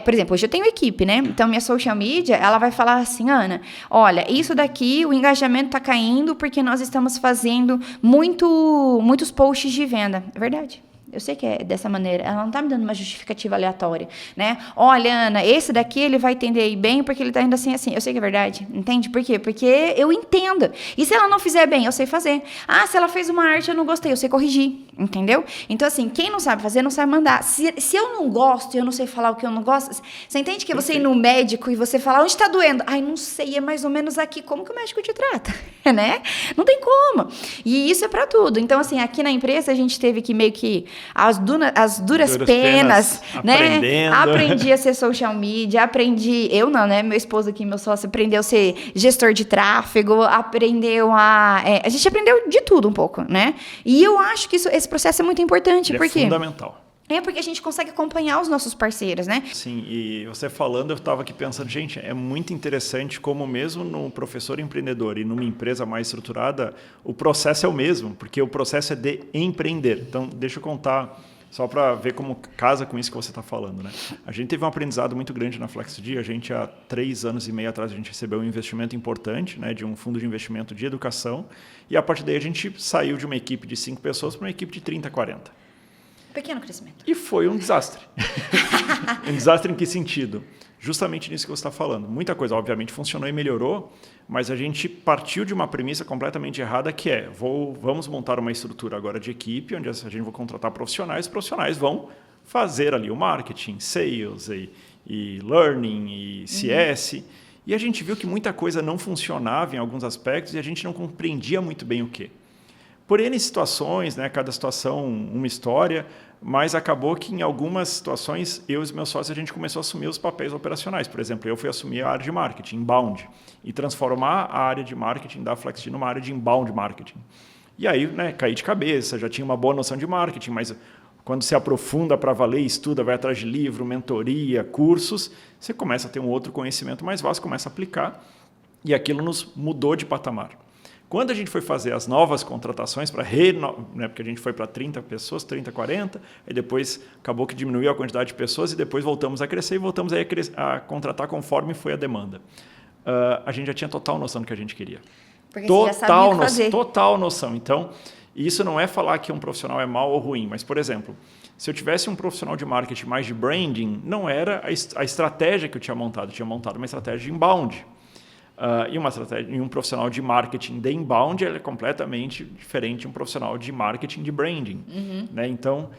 por exemplo, hoje eu tenho equipe, né? Então, minha social media, ela vai falar assim, Ana, olha, isso daqui, o engajamento tá caindo porque nós estamos fazendo muitos posts de venda. É verdade. Eu sei que é dessa maneira, ela não tá me dando uma justificativa aleatória, né? Olha, Ana, esse daqui ele vai entender aí bem porque ele tá indo assim. Eu sei que é verdade, entende? Por quê? Porque eu entendo. E se ela não fizer bem, eu sei fazer. Ah, se ela fez uma arte, eu não gostei, eu sei corrigir, entendeu? Então, assim, quem não sabe fazer, não sabe mandar. Se eu não gosto, eu não sei falar o que eu não gosto, você entende que você ir no médico e você falar, onde tá doendo? Ai, não sei, é mais ou menos aqui. Como que o médico te trata? Né? Não tem como. E isso é pra tudo. Então, assim, aqui na empresa, a gente teve que meio que as duras penas, né? Aprendi a ser social media, eu não, né? Meu esposo aqui, meu sócio, aprendeu a ser gestor de tráfego, aprendeu a gente aprendeu de tudo um pouco, né? E eu acho que esse processo é muito importante. Porque é fundamental. Porque a gente consegue acompanhar os nossos parceiros, né? Sim, e você falando, eu estava aqui pensando, gente, é muito interessante como mesmo no professor empreendedor e numa empresa mais estruturada, o processo é o mesmo, porque o processo é de empreender. Então, deixa eu contar, só para ver como casa com isso que você está falando, né? A gente teve um aprendizado muito grande na FlexD, a gente há 3 anos e meio atrás, a gente recebeu um investimento importante, né, de um fundo de investimento de educação, e a partir daí a gente saiu de uma equipe de 5 pessoas para uma equipe de 30, 40. Pequeno crescimento. E foi um desastre. Um desastre em que sentido? Justamente nisso que você está falando. Muita coisa, obviamente, funcionou e melhorou, mas a gente partiu de uma premissa completamente errada, que é, vamos montar uma estrutura agora de equipe, onde a gente vai contratar profissionais, os profissionais vão fazer ali o marketing, sales e learning e CS, e a gente viu que muita coisa não funcionava em alguns aspectos e a gente não compreendia muito bem o quê. Por N situações, né, cada situação uma história, mas acabou que em algumas situações, eu e os meus sócios, a gente começou a assumir os papéis operacionais. Por exemplo, eu fui assumir a área de marketing, inbound, e transformar a área de marketing da FlexD numa área de inbound marketing. E aí, né, caí de cabeça, já tinha uma boa noção de marketing, mas quando se aprofunda para valer, estuda, vai atrás de livro, mentoria, cursos, você começa a ter um outro conhecimento mais vasto, começa a aplicar, e aquilo nos mudou de patamar. Quando a gente foi fazer as novas contratações, né, porque a gente foi para 30 pessoas, 30, 40, e depois acabou que diminuiu a quantidade de pessoas e depois voltamos a crescer e voltamos a contratar conforme foi a demanda. A gente já tinha total noção do que a gente queria. Porque você já sabia o que fazer. Total noção. Então, isso não é falar que um profissional é mau ou ruim, mas, por exemplo, se eu tivesse um profissional de marketing mais de branding, não era a estratégia que eu tinha montado uma estratégia de inbound. E um profissional de marketing de inbound é completamente diferente de um profissional de marketing de branding. Né? Então,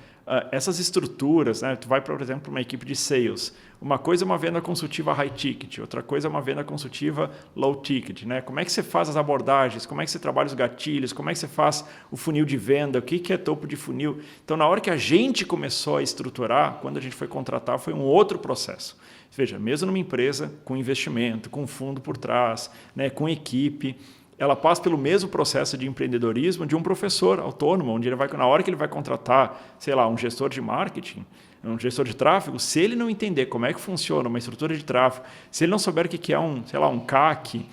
essas estruturas, né? Tu vai, por exemplo, para uma equipe de sales. Uma coisa é uma venda consultiva high ticket, outra coisa é uma venda consultiva low ticket. Né? Como é que você faz as abordagens, como é que você trabalha os gatilhos, como é que você faz o funil de venda, o que é topo de funil. Então, na hora que a gente começou a estruturar, quando a gente foi contratar, foi um outro processo. Veja, mesmo numa empresa com investimento, com fundo por trás, né, com equipe, ela passa pelo mesmo processo de empreendedorismo de um professor autônomo, onde ele vai, na hora que ele vai contratar, sei lá, um gestor de marketing, um gestor de tráfego, se ele não entender como é que funciona uma estrutura de tráfego, se ele não souber o que é um CAC,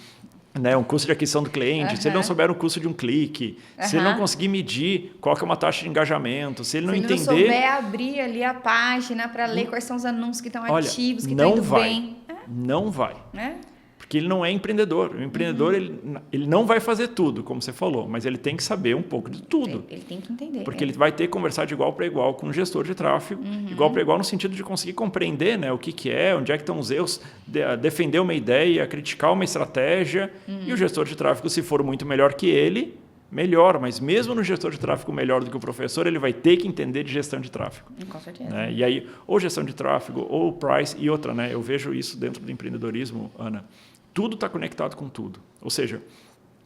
né, um custo de aquisição do cliente, se ele não souber o custo de um clique, se ele não conseguir medir qual que é uma taxa de engajamento, se ele não entender... Se ele não souber abrir ali a página para ler quais são os anúncios que estão ativos, que estão indo bem. Não vai. Porque ele não é empreendedor. O empreendedor, ele não vai fazer tudo, como você falou, mas ele tem que saber um pouco de tudo. Ele tem que entender. Porque ele vai ter que conversar de igual para igual com o gestor de tráfego, igual para igual no sentido de conseguir compreender, né, o que é, onde é que estão os erros, defender uma ideia, criticar uma estratégia, e o gestor de tráfego, se for muito melhor que ele, melhor, mas mesmo no gestor de tráfego melhor do que o professor, ele vai ter que entender de gestão de tráfego. Com certeza. Né? E aí, ou gestão de tráfego, ou price, e outra, né? Eu vejo isso dentro do empreendedorismo, Ana, tudo está conectado com tudo. Ou seja,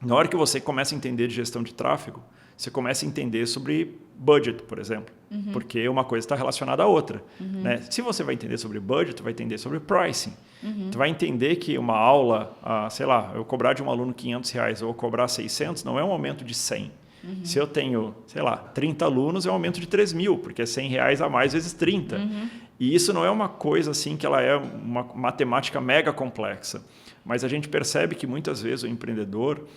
na hora que você começa a entender de gestão de tráfego, você começa a entender sobre budget, por exemplo, porque uma coisa está relacionada à outra. Né? Se você vai entender sobre budget, vai entender sobre pricing. Tu vai entender que uma aula, sei lá, eu cobrar de um aluno R$500 ou cobrar 600, não é um aumento de 100. Se eu tenho, sei lá, 30 alunos, é um aumento de 3.000, porque é R$100 a mais vezes 30. E isso não é uma coisa assim que ela é uma matemática mega complexa. Mas a gente percebe que muitas vezes o empreendedor,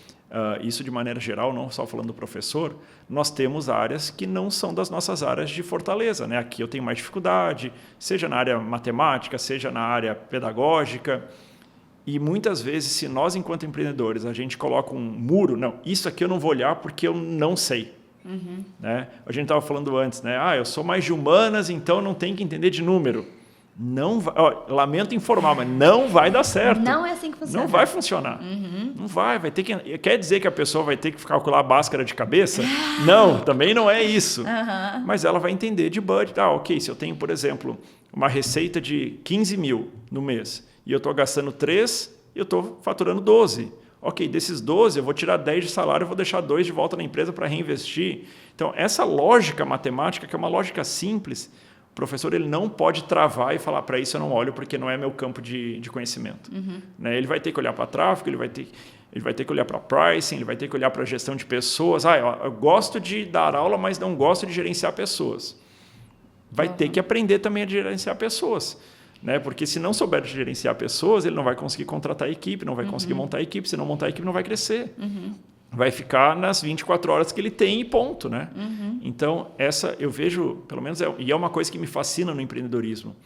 isso de maneira geral, não só falando do professor, nós temos áreas que não são das nossas áreas de fortaleza. Né? Aqui eu tenho mais dificuldade, seja na área matemática, seja na área pedagógica. E muitas vezes, se nós, enquanto empreendedores, a gente coloca um muro, não, isso aqui eu não vou olhar porque eu não sei. Né? A gente estava falando antes, né? Eu sou mais de humanas, então não tenho que entender de número. Não vai, lamento informar, mas não vai dar certo. Não é assim que funciona. Não vai funcionar. Não vai ter que. Quer dizer que a pessoa vai ter que calcular a Bhaskara de cabeça? Não, também não é isso. Mas ela vai entender de budget. Ok, se eu tenho, por exemplo, uma receita de 15.000 no mês e eu estou gastando 3, eu estou faturando 12. Ok, desses 12 eu vou tirar 10 de salário e vou deixar 2 de volta na empresa para reinvestir. Então, essa lógica matemática, que é uma lógica simples, o professor ele não pode travar e falar, para isso eu não olho porque não é meu campo de conhecimento. Né? Ele vai ter que olhar para tráfego, ele vai ter que olhar para pricing, ele vai ter que olhar para gestão de pessoas. Eu gosto de dar aula, mas não gosto de gerenciar pessoas. Vai ter que aprender também a gerenciar pessoas. Né? Porque se não souber de gerenciar pessoas, ele não vai conseguir contratar a equipe, não vai conseguir montar a equipe. Se não montar a equipe, não vai crescer. Vai ficar nas 24 horas que ele tem e ponto, né? Então, essa eu vejo, pelo menos, e é uma coisa que me fascina no empreendedorismo.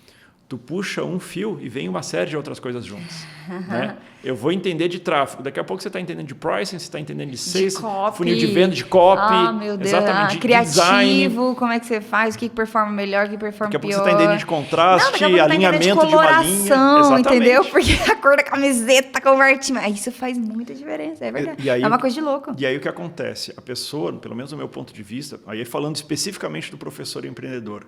Tu puxa um fio e vem uma série de outras coisas juntas. Né? Eu vou entender de tráfego. Daqui a pouco você está entendendo de pricing, você está entendendo de sales, funil de venda, de copy. Meu Deus. Exatamente, de criativo, design. como é que você faz, o que performa melhor, o que performa pior. Daqui a pouco você está entendendo de contraste, alinhamento de coloração, uma linha. Entendeu? Porque a cor da camiseta converte. Isso faz muita diferença, é verdade. Aí, é uma coisa de louco. E aí o que acontece? A pessoa, pelo menos do meu ponto de vista, aí falando especificamente do professor e empreendedor,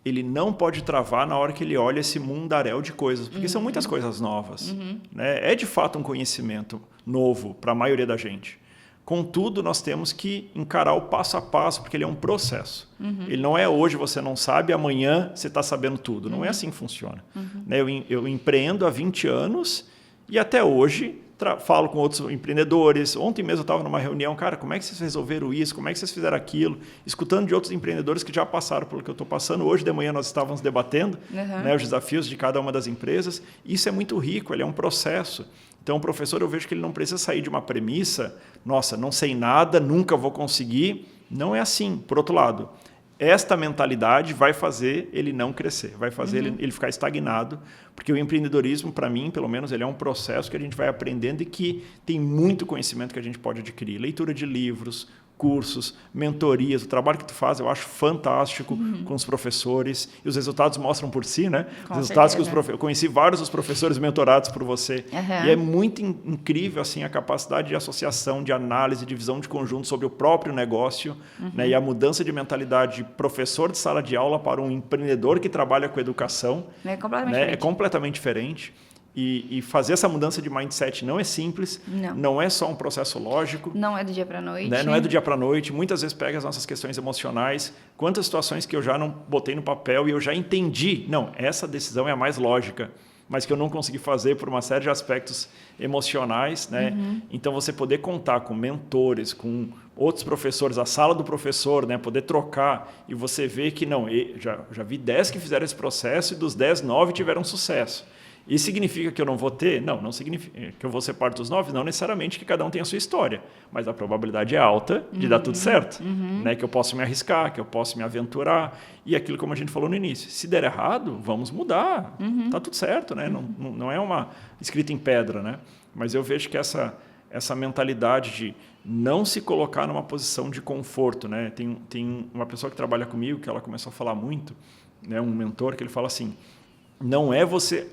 ele não pode travar na hora que ele olha esse mundaréu de coisas, porque são muitas coisas novas. Né? É de fato um conhecimento novo para a maioria da gente. Contudo, nós temos que encarar o passo a passo, porque ele é um processo. Ele não é hoje você não sabe, amanhã você está sabendo tudo. Não é assim que funciona. Né? Eu empreendo há 20 anos e até hoje falo com outros empreendedores. Ontem mesmo eu estava numa reunião, cara, como é que vocês resolveram isso? Como é que vocês fizeram aquilo? Escutando de outros empreendedores que já passaram pelo que eu estou passando. Hoje de manhã nós estávamos debatendo né, os desafios de cada uma das empresas. Isso é muito rico, ele é um processo. Então o professor, eu vejo que ele não precisa sair de uma premissa, nossa, não sei nada, nunca vou conseguir. Não é assim. Por outro lado, esta mentalidade vai fazer ele não crescer, vai fazer ele ficar estagnado, porque o empreendedorismo, para mim, pelo menos, ele é um processo que a gente vai aprendendo e que tem muito conhecimento que a gente pode adquirir. Leitura de livros, cursos, mentorias, o trabalho que tu faz eu acho fantástico com os professores e os resultados mostram por si, né? Os resultados que eu conheci vários dos professores mentorados por você e é muito incrível assim a capacidade de associação, de análise, de visão de conjunto sobre o próprio negócio, né? E a mudança de mentalidade de professor de sala de aula para um empreendedor que trabalha com educação é completamente diferente. E fazer essa mudança de mindset não é simples, não é só um processo lógico. Não é do dia para a noite. Né? Não é do dia para a noite. Muitas vezes pega as nossas questões emocionais. Quantas situações que eu já não botei no papel e eu já entendi. Não, essa decisão é a mais lógica, mas que eu não consegui fazer por uma série de aspectos emocionais. Né? Então, você poder contar com mentores, com outros professores, a sala do professor, né? Poder trocar e você ver que não, já vi 10 que fizeram esse processo e dos 10, 9 tiveram sucesso. Isso significa que eu não vou ter? Não significa que eu vou ser parte dos 9, não necessariamente que cada um tenha a sua história, mas a probabilidade é alta de dar tudo certo, né? Que eu posso me arriscar, que eu posso me aventurar, e aquilo como a gente falou no início, se der errado, vamos mudar, tá tudo certo, né? Não é uma escrita em pedra, né? Mas eu vejo que essa mentalidade de não se colocar numa posição de conforto, né? Tem uma pessoa que trabalha comigo que ela começou a falar muito, né? Um mentor que ele fala assim, não é você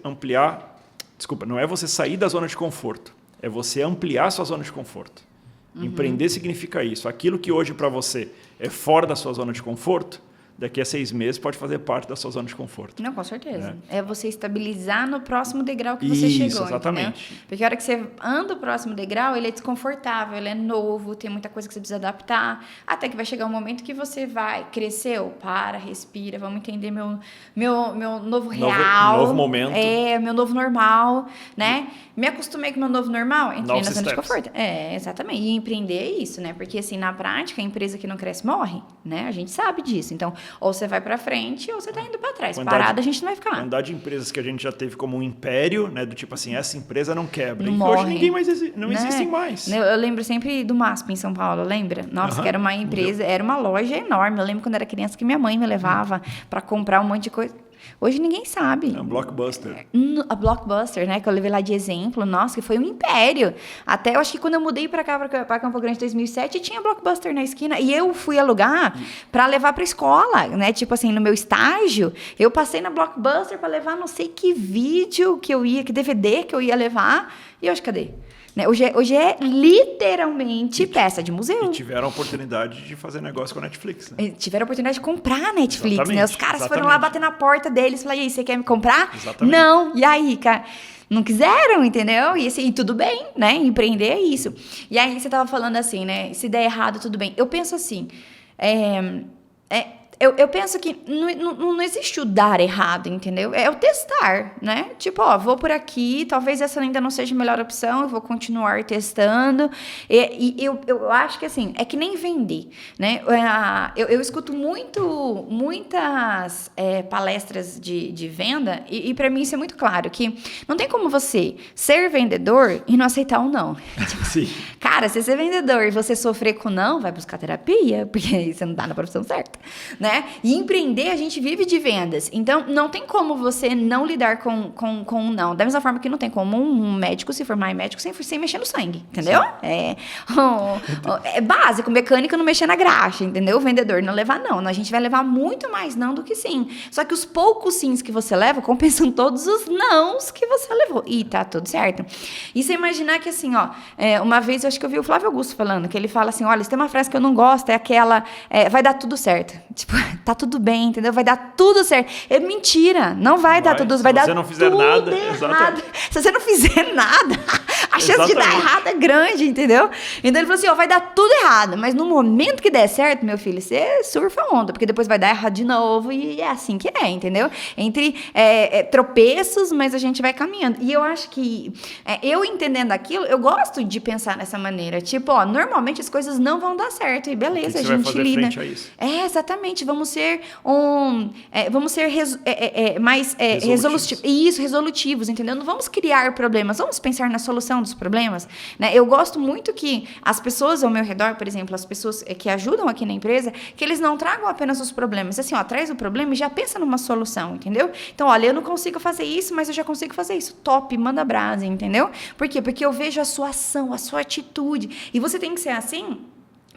sair da zona de conforto, é você ampliar a sua zona de conforto. Empreender significa isso. Aquilo que hoje para você é fora da sua zona de conforto, daqui a 6 meses pode fazer parte da sua zona de conforto. Não, com certeza. É você estabilizar no próximo degrau que você chegou. Exatamente. Entendeu? Porque a hora que você anda o próximo degrau, ele é desconfortável, ele é novo, tem muita coisa que você precisa adaptar, até que vai chegar um momento que você vai, cresceu, para, respira, vamos entender meu novo real. Novo momento. Meu novo normal, né? Me acostumei com o meu novo normal, entrei na zona de conforto. Exatamente. E empreender é isso, né? Porque, assim, na prática, a empresa que não cresce morre, né? A gente sabe disso. Então, ou você vai para frente ou você tá indo para trás. Parada a gente não vai ficar. Quantidade de empresas que a gente já teve como um império, né? Do tipo assim, essa empresa não quebra. Não e morre, hoje ninguém mais não existem mais. Eu lembro sempre do MASP em São Paulo, lembra? Nossa, que era uma empresa, era uma loja enorme. Eu lembro quando era criança que minha mãe me levava para comprar um monte de coisa. Hoje ninguém sabe. É um Blockbuster. A Blockbuster, né? Que eu levei lá de exemplo. Nossa, que foi um império. Até eu acho que quando eu mudei pra cá, pra Campo Grande em 2007, tinha Blockbuster na esquina. E eu fui alugar pra levar pra escola, né? Tipo assim, no meu estágio, eu passei na Blockbuster pra levar não sei que vídeo que DVD que eu ia levar. E hoje, cadê? Né? Hoje é literalmente peça de museu. E tiveram a oportunidade de fazer negócio com a Netflix. Né? Tiveram a oportunidade de comprar a Netflix. Exatamente, Né? Os caras foram lá bater na porta deles e falaram, e aí, você quer me comprar? Exatamente. Não. E aí, cara? Não quiseram, entendeu? E assim, tudo bem, né? Empreender é isso. E aí, você tava falando assim, né? Se der errado, tudo bem. Eu penso assim, eu penso que não existe o dar errado, entendeu? É o testar, né? Tipo, vou por aqui, talvez essa ainda não seja a melhor opção, eu vou continuar testando. E eu acho que, assim, é que nem vender, né? Eu escuto muitas palestras de venda e para mim isso é muito claro, que não tem como você ser vendedor e não aceitar um não. Tipo, sim. Cara, se você é vendedor e você sofrer com não, vai buscar terapia, porque você não tá na profissão certa, né? E empreender, a gente vive de vendas. Então, não tem como você não lidar com um não. Da mesma forma que não tem como um médico se formar em médico sem mexer no sangue, entendeu? É básico, mecânico não mexer na graxa, entendeu? O vendedor não levar não. A gente vai levar muito mais não do que sim. Só que os poucos sims que você leva compensam todos os nãos que você levou. E tá tudo certo. E você imaginar que assim, uma vez eu acho que eu vi o Flávio Augusto falando, que ele fala assim, olha, se tem uma frase que eu não gosto, é aquela, vai dar tudo certo. Tipo, tá tudo bem, entendeu? Vai dar tudo certo. É mentira, não vai dar tudo certo. Vai dar tudo errado. Se você não fizer nada, exatamente. Se você não fizer nada, a chance de dar errado é grande, entendeu? Então ele falou assim, vai dar tudo errado, mas no momento que der certo, meu filho, você surfa a onda, porque depois vai dar errado de novo e é assim que é, entendeu? Entre tropeços, mas a gente vai caminhando. E eu acho que, eu entendendo aquilo, eu gosto de pensar nessa maneira. Tipo, normalmente as coisas não vão dar certo e beleza, a gente vai fazer lida. Frente a isso? Exatamente. Vamos ser mais resolutivos, entendeu? Não vamos criar problemas, vamos pensar na solução dos problemas, né? Eu gosto muito que as pessoas ao meu redor, por exemplo, as pessoas que ajudam aqui na empresa, que eles não tragam apenas os problemas, assim, traz o problema e já pensa numa solução, entendeu? Então, olha, eu não consigo fazer isso, mas eu já consigo fazer isso. Top, manda brasa, entendeu? Por quê? Porque eu vejo a sua ação, a sua atitude. E você tem que ser assim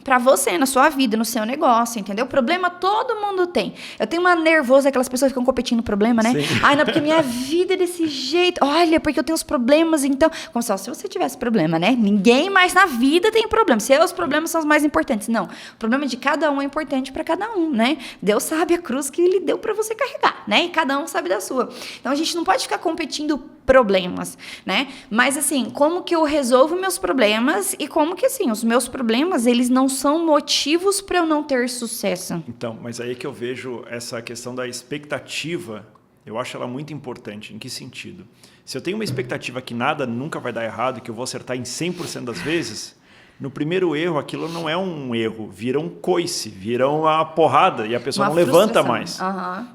pra você, na sua vida, no seu negócio, entendeu? Problema todo mundo tem. Eu tenho uma nervosa, aquelas pessoas que ficam competindo no problema, né? Sim. Ai, não, porque minha vida é desse jeito. Olha, porque eu tenho os problemas, então... Como se você tivesse problema, né? Ninguém mais na vida tem problema. Seus problemas são os mais importantes. Não. O problema de cada um é importante pra cada um, né? Deus sabe a cruz que ele deu pra você carregar, né? E cada um sabe da sua. Então, a gente não pode ficar competindo problemas, né? Mas, assim, como que eu resolvo meus problemas e como que, assim, os meus problemas, eles não são motivos para eu não ter sucesso. Então, mas aí que eu vejo essa questão da expectativa, eu acho ela muito importante. Em que sentido? Se eu tenho uma expectativa que nada nunca vai dar errado, que eu vou acertar em 100% das vezes, no primeiro erro, aquilo não é um erro, vira um coice, vira uma porrada e a pessoa não levanta mais.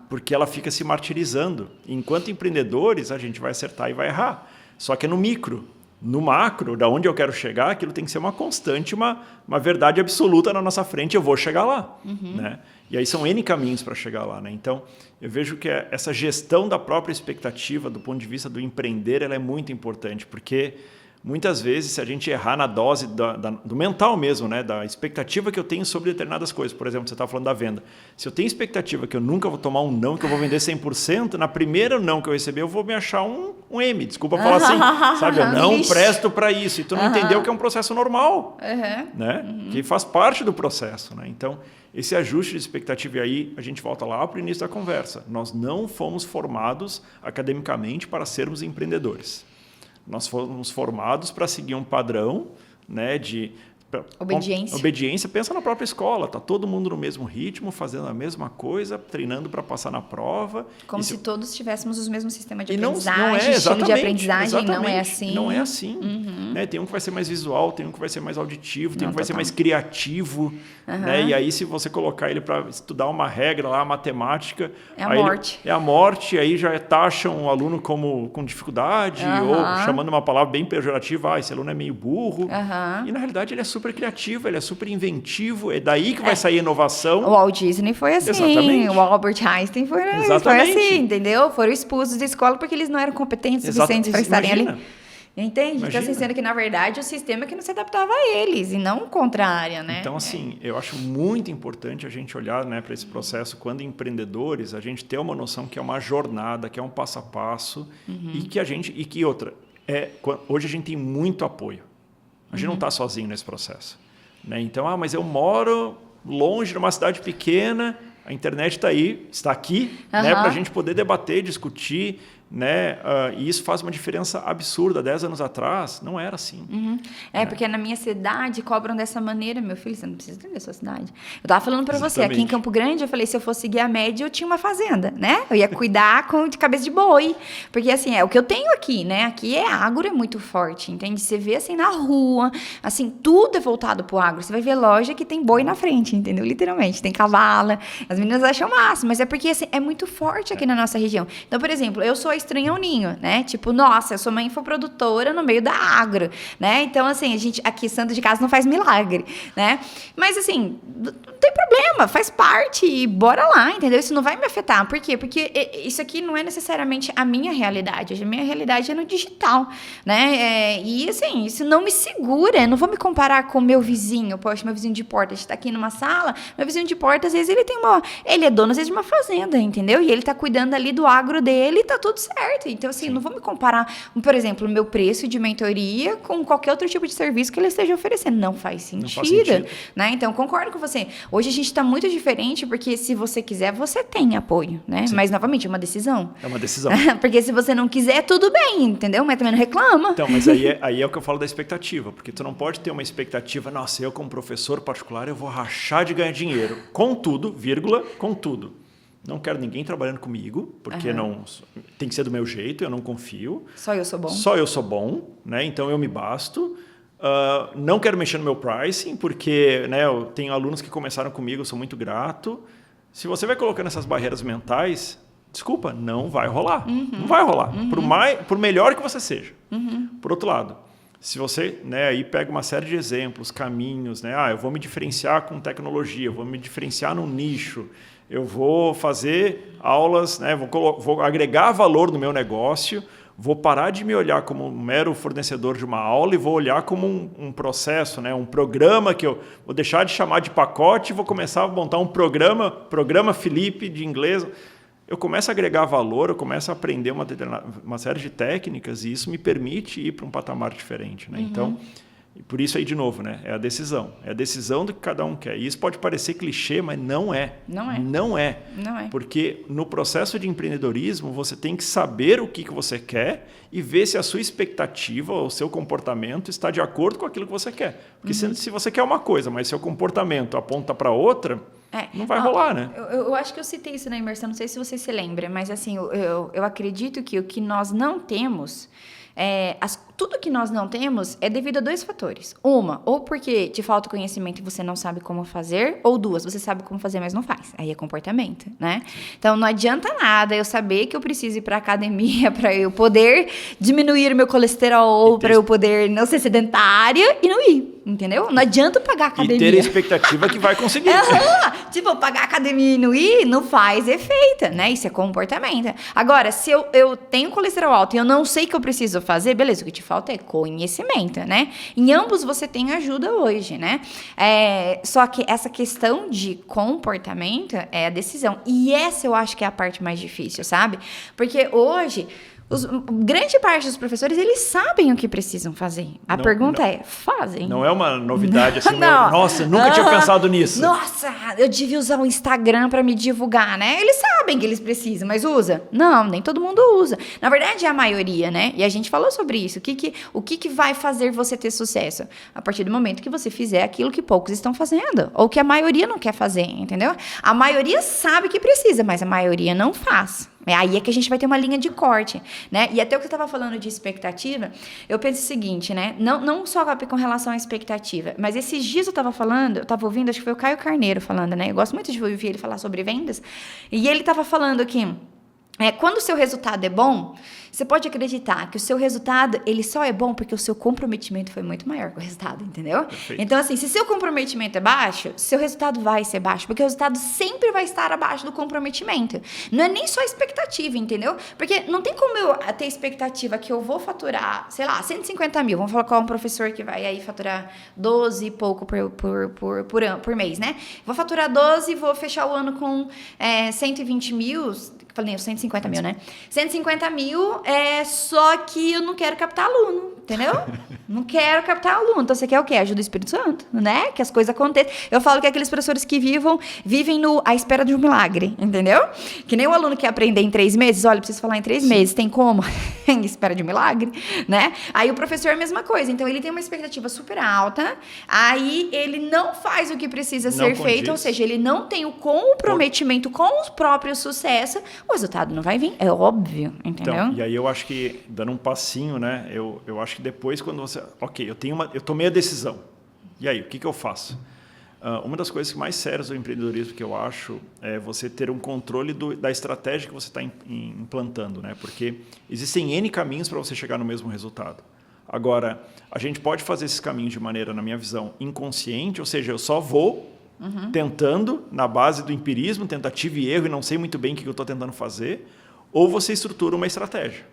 Porque ela fica se martirizando. Enquanto empreendedores, a gente vai acertar e vai errar. Só que é no micro. No macro, da onde eu quero chegar, aquilo tem que ser uma constante, uma verdade absoluta na nossa frente, eu vou chegar lá. Né? E aí são N caminhos para chegar lá. Né? Então, eu vejo que essa gestão da própria expectativa, do ponto de vista do empreender, ela é muito importante, porque muitas vezes, se a gente errar na dose do mental mesmo, né? Da expectativa que eu tenho sobre determinadas coisas. Por exemplo, você estava falando da venda. Se eu tenho expectativa que eu nunca vou tomar um não, que eu vou vender 100%, na primeira não que eu receber, eu vou me achar um M. Desculpa falar assim. Sabe? Eu não presto para isso. E tu não entendeu que é um processo normal. Né? Que faz parte do processo. Né? Então, esse ajuste de expectativa, e aí a gente volta lá para o início da conversa. Nós não fomos formados academicamente para sermos empreendedores. Nós fomos formados para seguir um padrão, né, de obediência. Pensa na própria escola, tá todo mundo no mesmo ritmo, fazendo a mesma coisa, treinando para passar na prova. Como se todos tivéssemos os mesmos sistemas de aprendizagem, estilo de aprendizagem, não é assim. Não é assim. Né? Tem um que vai ser mais visual, tem um que vai ser mais auditivo, tem um que vai ser mais criativo. Né? E aí, se você colocar ele para estudar uma regra lá, matemática... É a morte. É a morte, aí já taxam o aluno como com dificuldade, ou chamando uma palavra bem pejorativa, esse aluno é meio burro. E, na realidade, ele é super criativo, ele é super inventivo, é daí que vai sair inovação. O Walt Disney foi assim, exatamente. O Albert Einstein foi assim, entendeu? Foram expulsos da escola porque eles não eram competentes o suficientes para estarem ali. Entende? Então, assim, sendo que, na verdade, o sistema é que não se adaptava a eles, e não o contrário, né? Então, assim, eu acho muito importante a gente olhar, né, para esse processo, quando empreendedores, a gente ter uma noção que é uma jornada, que é um passo a passo, hoje a gente tem muito apoio. A gente não está sozinho nesse processo. Né? Então, mas eu moro longe de uma cidade pequena, a internet está aqui, né, para a gente poder debater, discutir, né? E isso faz uma diferença absurda. 10 anos atrás, não era assim. Porque na minha cidade cobram dessa maneira, meu filho, você não precisa entender a sua cidade. Eu tava falando para você, aqui em Campo Grande, eu falei, se eu fosse seguir a média, eu tinha uma fazenda, né? Eu ia cuidar de cabeça de boi, porque assim, é o que eu tenho aqui, né? Aqui agro é muito forte, entende? Você vê assim na rua, assim, tudo é voltado pro agro. Você vai ver loja que tem boi na frente, entendeu? Literalmente, tem cavala. As meninas acham massa, mas é porque assim, é muito forte aqui na nossa região. Então, por exemplo, eu sou estranha ao ninho, né? Tipo, nossa, eu sou uma infoprodutora no meio da agro, né? Então, assim, a gente aqui, santo de casa, não faz milagre, né? Mas, assim, não tem problema, faz parte e bora lá, entendeu? Isso não vai me afetar. Por quê? Porque isso aqui não é necessariamente a minha realidade. A minha realidade é no digital, né? E, assim, isso não me segura. Eu não vou me comparar com o meu vizinho. Poxa, meu vizinho de porta, a gente tá aqui numa sala, meu vizinho de porta, às vezes, ele é dono, às vezes, de uma fazenda, entendeu? E ele tá cuidando ali do agro dele e tá tudo certo. Então, assim, não vou me comparar, por exemplo, o meu preço de mentoria com qualquer outro tipo de serviço que ele esteja oferecendo. Não faz sentido. Né? Então, concordo com você. Hoje a gente está muito diferente, porque se você quiser, você tem apoio, né? Sim. Mas, novamente, é uma decisão. É uma decisão. Porque se você não quiser, tudo bem, entendeu? Mas também não reclama. Então, mas aí é o que eu falo da expectativa, porque tu não pode ter uma expectativa, nossa, eu como professor particular, eu vou rachar de ganhar dinheiro. Contudo, contudo. Não quero ninguém trabalhando comigo, porque não tem que ser do meu jeito, eu não confio. Só eu sou bom. Só eu sou bom, né? Então eu me basto. Não quero mexer no meu pricing, porque, né, eu tenho alunos que começaram comigo, eu sou muito grato. Se você vai colocando essas barreiras mentais, desculpa, não vai rolar. Não vai rolar. Por melhor que você seja. Por outro lado, se você, né, aí pega uma série de exemplos, caminhos, né? Eu vou me diferenciar com tecnologia, eu vou me diferenciar num nicho, eu vou fazer aulas, né, vou agregar valor no meu negócio, vou parar de me olhar como um mero fornecedor de uma aula e vou olhar como um processo, né, um programa que eu vou deixar de chamar de pacote e vou começar a montar um programa Felipe de inglês. Eu começo a agregar valor, eu começo a aprender uma série de técnicas e isso me permite ir para um patamar diferente. Né? Então, por isso aí, de novo, né? É a decisão. É a decisão do que cada um quer. E isso pode parecer clichê, mas não é. Não é. Porque no processo de empreendedorismo, você tem que saber o que você quer e ver se a sua expectativa ou o seu comportamento está de acordo com aquilo que você quer. Porque se você quer uma coisa, mas seu comportamento aponta para outra, não vai rolar, né? Eu acho que eu citei isso na imersão, não sei se você se lembra, mas assim, eu acredito que o que nós não temos... tudo que nós não temos é devido a 2 fatores. Uma, ou porque te falta conhecimento e você não sabe como fazer, ou 2, você sabe como fazer, mas não faz. Aí é comportamento, né? Então, não adianta nada eu saber que eu preciso ir para academia para eu poder diminuir o meu colesterol, para eu poder não ser sedentária e não ir. entendeu? Não adianta pagar academia. E ter a expectativa que vai conseguir. Tipo, pagar academia e não ir, não faz efeito, né? Isso é comportamento. Agora, se eu tenho colesterol alto e eu não sei o que eu preciso fazer, beleza, o que te falta é conhecimento, né? Em ambos você tem ajuda hoje, né? Só que essa questão de comportamento é a decisão. E essa eu acho que é a parte mais difícil, sabe? Porque hoje... grande parte dos professores, eles sabem o que precisam fazer. A pergunta é, fazem? Não é uma novidade assim, nossa, nunca tinha pensado nisso. Nossa, eu devia usar o Instagram para me divulgar, né? Eles sabem que eles precisam, mas usa? Não, nem todo mundo usa. Na verdade, é a maioria, né? E a gente falou sobre isso. O que vai fazer você ter sucesso? A partir do momento que você fizer aquilo que poucos estão fazendo, ou que a maioria não quer fazer, entendeu? A maioria sabe que precisa, mas a maioria não faz. Aí é que a gente vai ter uma linha de corte, né? E até o que você estava falando de expectativa, eu penso o seguinte, né? Não só com relação à expectativa, mas esses dias eu estava ouvindo, acho que foi o Caio Carneiro falando, né? Eu gosto muito de ouvir ele falar sobre vendas, e ele estava falando que quando o seu resultado é bom, você pode acreditar que o seu resultado, ele só é bom porque o seu comprometimento foi muito maior que o resultado, entendeu? Perfeito. Então, assim, se seu comprometimento é baixo, seu resultado vai ser baixo, porque o resultado sempre vai estar abaixo do comprometimento. Não é nem só expectativa, entendeu? Porque não tem como eu ter expectativa que eu vou faturar, sei lá, 150 mil. Vamos colocar um professor que vai aí faturar 12 e pouco por mês, né? Vou faturar 12 e vou fechar o ano com 120 mil... Falei, 150 mil, né? 150 mil, só que eu não quero captar aluno, entendeu? Não quero captar aluno. Então, você quer o quê? Ajuda o Espírito Santo, né? Que as coisas aconteçam. Eu falo que aqueles professores que vivem à espera de um milagre, entendeu? Que nem o aluno quer aprender em 3 meses. Olha, eu preciso falar em 3 meses. Tem como? Em espera de um milagre, né? Aí o professor é a mesma coisa. Então, ele tem uma expectativa super alta. Aí, ele não faz o que precisa ser feito. Ou seja, ele não tem o comprometimento com o próprio sucesso. O resultado não vai vir, é óbvio, entendeu? Então, e aí eu acho que, dando um passinho, né? Eu acho que depois, quando você... Ok, eu tomei a decisão. E aí, o que eu faço? Uma das coisas mais sérias do empreendedorismo que eu acho é você ter um controle da estratégia que você está implantando, né? Porque existem N caminhos para você chegar no mesmo resultado. Agora, a gente pode fazer esses caminhos de maneira, na minha visão, inconsciente, ou seja, eu só vou tentando, na base do empirismo, tentativa e erro, e não sei muito bem o que eu estou tentando fazer, ou você estrutura uma estratégia.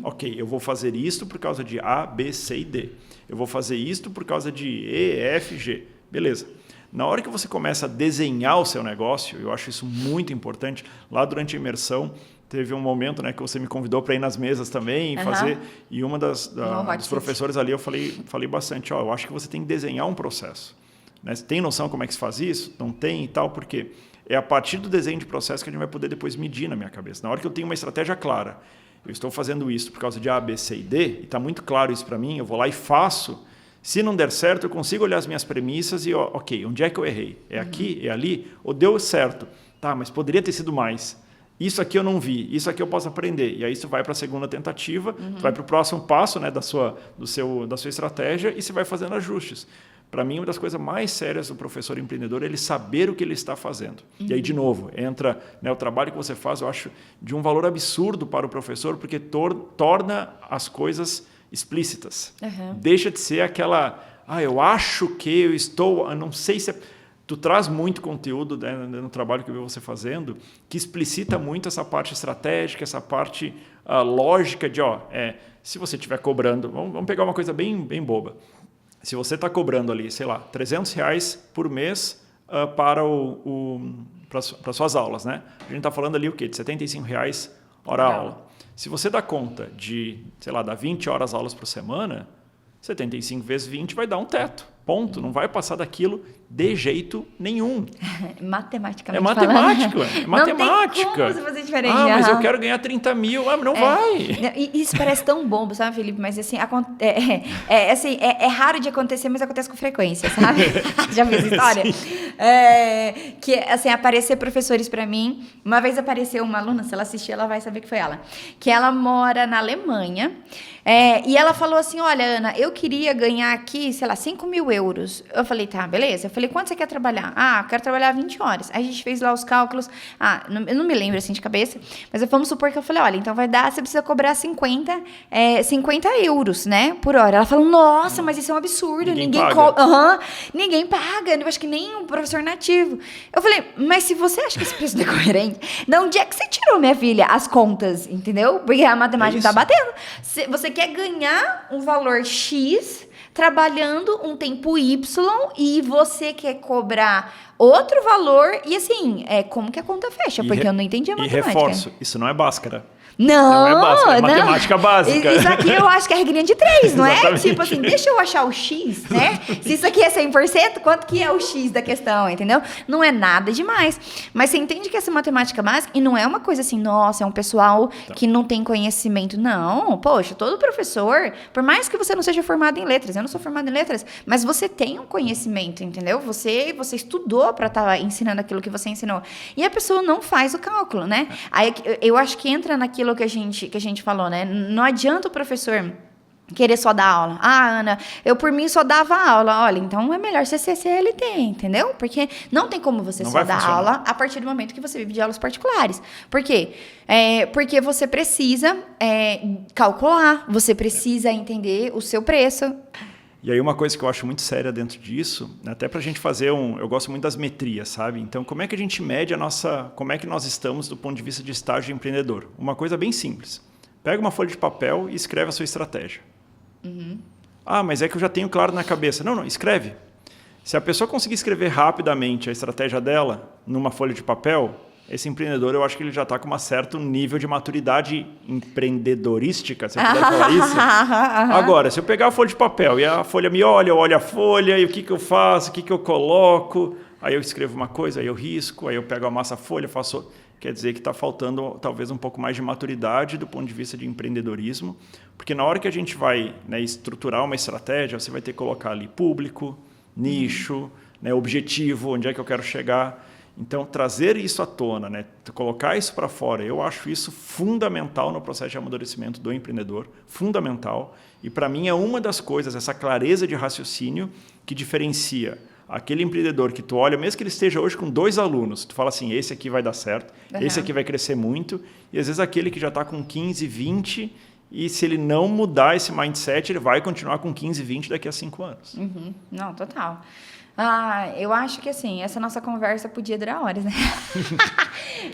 Ok, eu vou fazer isto por causa de A, B, C e D. Eu vou fazer isto por causa de E, F, G. Beleza. Na hora que você começa a desenhar o seu negócio, eu acho isso muito importante. Lá durante a imersão, teve um momento, né, que você me convidou para ir nas mesas também e fazer. E uma dos professores ali, eu falei bastante, eu acho que você tem que desenhar um processo. Né? Você tem noção como é que se faz isso? Não tem e tal, porque é a partir do desenho de processo que a gente vai poder depois medir na minha cabeça. Na hora que eu tenho uma estratégia clara, eu estou fazendo isso por causa de A, B, C e D, e está muito claro isso para mim, eu vou lá e faço. Se não der certo, eu consigo olhar as minhas premissas e, ok, onde é que eu errei? É aqui? É ali? Ou deu certo? Tá, mas poderia ter sido mais. Isso aqui eu não vi, isso aqui eu posso aprender. E aí você vai para a segunda tentativa, vai para o próximo passo, né, da sua estratégia e você vai fazendo ajustes. Para mim, uma das coisas mais sérias do professor empreendedor é ele saber o que ele está fazendo. E aí, de novo, entra, né, o trabalho que você faz, eu acho, de um valor absurdo para o professor, porque torna as coisas explícitas. Deixa de ser aquela, eu acho que eu estou, eu não sei se... Tu traz muito conteúdo, né, no trabalho que eu vi você fazendo, que explicita muito essa parte estratégica, essa parte lógica de, se você estiver cobrando, vamos pegar uma coisa bem, bem boba. Se você está cobrando ali, sei lá, R$300 por mês para suas aulas, né? A gente está falando ali o quê? De R$75 hora aula. Se você dá conta de, sei lá, dar 20 horas aulas por semana, 75 vezes 20 vai dar um teto. Ponto. Não vai passar daquilo de jeito nenhum. Matematicamente É matemática. É matemática. Não tem como você fazer diferente. Mas eu quero ganhar 30 mil. Não vai. Isso parece tão bobo, sabe, Felipe? Mas assim, é raro de acontecer, mas acontece com frequência, sabe? Já viu essa história? Que, assim, aparecer professores para mim. Uma vez apareceu uma aluna, se ela assistir, ela vai saber que foi ela. Que ela mora na Alemanha. E ela falou assim, olha, Ana, eu queria ganhar aqui, sei lá, 5 mil euros. Eu falei, tá, beleza. Eu falei, quanto você quer trabalhar? Ah, eu quero trabalhar 20 horas. Aí a gente fez lá os cálculos. Eu não me lembro assim de cabeça, mas vamos supor que eu falei, olha, então vai dar, você precisa cobrar 50 euros, né, por hora. Ela falou, nossa, mas isso é um absurdo. Ninguém paga. Ninguém paga. Eu acho que nem um professor nativo. Eu falei, mas se você acha que esse preço é coerente, de onde é que você tirou, minha filha, as contas, entendeu? Porque a matemática tá batendo. Você quer ganhar um valor X trabalhando um tempo Y e você quer cobrar outro valor e assim, como que a conta fecha? Porque eu não entendi a matemática. E reforço, isso não é Bhaskara. Não é básica, é matemática básica. Isso aqui eu acho que é regrinha de 3, não é? Tipo assim, deixa eu achar o X, né? Se isso aqui é 100%, quanto que é o X da questão, entendeu? Não é nada demais. Mas você entende que essa matemática básica, e não é uma coisa assim, nossa, é um pessoal que não tem conhecimento. Não, poxa, todo professor, por mais que você não seja formado em letras, eu não sou formada em letras, mas você tem um conhecimento, entendeu? Você estudou para estar ensinando aquilo que você ensinou. E a pessoa não faz o cálculo, né? Aí eu acho que entra naquilo que a gente falou, né? Não adianta o professor querer só dar aula. Ana, eu por mim só dava aula. Olha, então é melhor você ser CLT, entendeu? Porque não tem como você só dar aula a partir do momento que você vive de aulas particulares. Por quê? Porque você precisa calcular, você precisa entender o seu preço. E aí uma coisa que eu acho muito séria dentro disso, até para a gente fazer eu gosto muito das metrias, sabe? Então, como é que a gente mede como é que nós estamos do ponto de vista de estágio empreendedor? Uma coisa bem simples. Pega uma folha de papel e escreve a sua estratégia. Uhum. Mas é que eu já tenho claro na cabeça. Não, escreve. Se a pessoa conseguir escrever rapidamente a estratégia dela numa folha de papel, esse empreendedor, eu acho que ele já está com um certo nível de maturidade empreendedorística, se eu puder falar isso. Agora, se eu pegar a folha de papel e a folha me olha, eu olho a folha, e o que eu faço, o que eu coloco, aí eu escrevo uma coisa, aí eu risco, aí eu pego a massa folha, faço... Quer dizer que está faltando talvez um pouco mais de maturidade do ponto de vista de empreendedorismo, porque na hora que a gente vai, né, estruturar uma estratégia, você vai ter que colocar ali público, nicho, né, objetivo, onde é que eu quero chegar. Então, trazer isso à tona, né, colocar isso para fora, eu acho isso fundamental no processo de amadurecimento do empreendedor, fundamental. E, para mim, é uma das coisas, essa clareza de raciocínio que diferencia aquele empreendedor que tu olha, mesmo que ele esteja hoje com 2 alunos, tu fala assim, esse aqui vai dar certo, esse aqui vai crescer muito, e às vezes aquele que já está com 15, 20, e se ele não mudar esse mindset, ele vai continuar com 15, 20 daqui a 5 anos. Uhum. Não, total. Eu acho que assim, essa nossa conversa podia durar horas, né?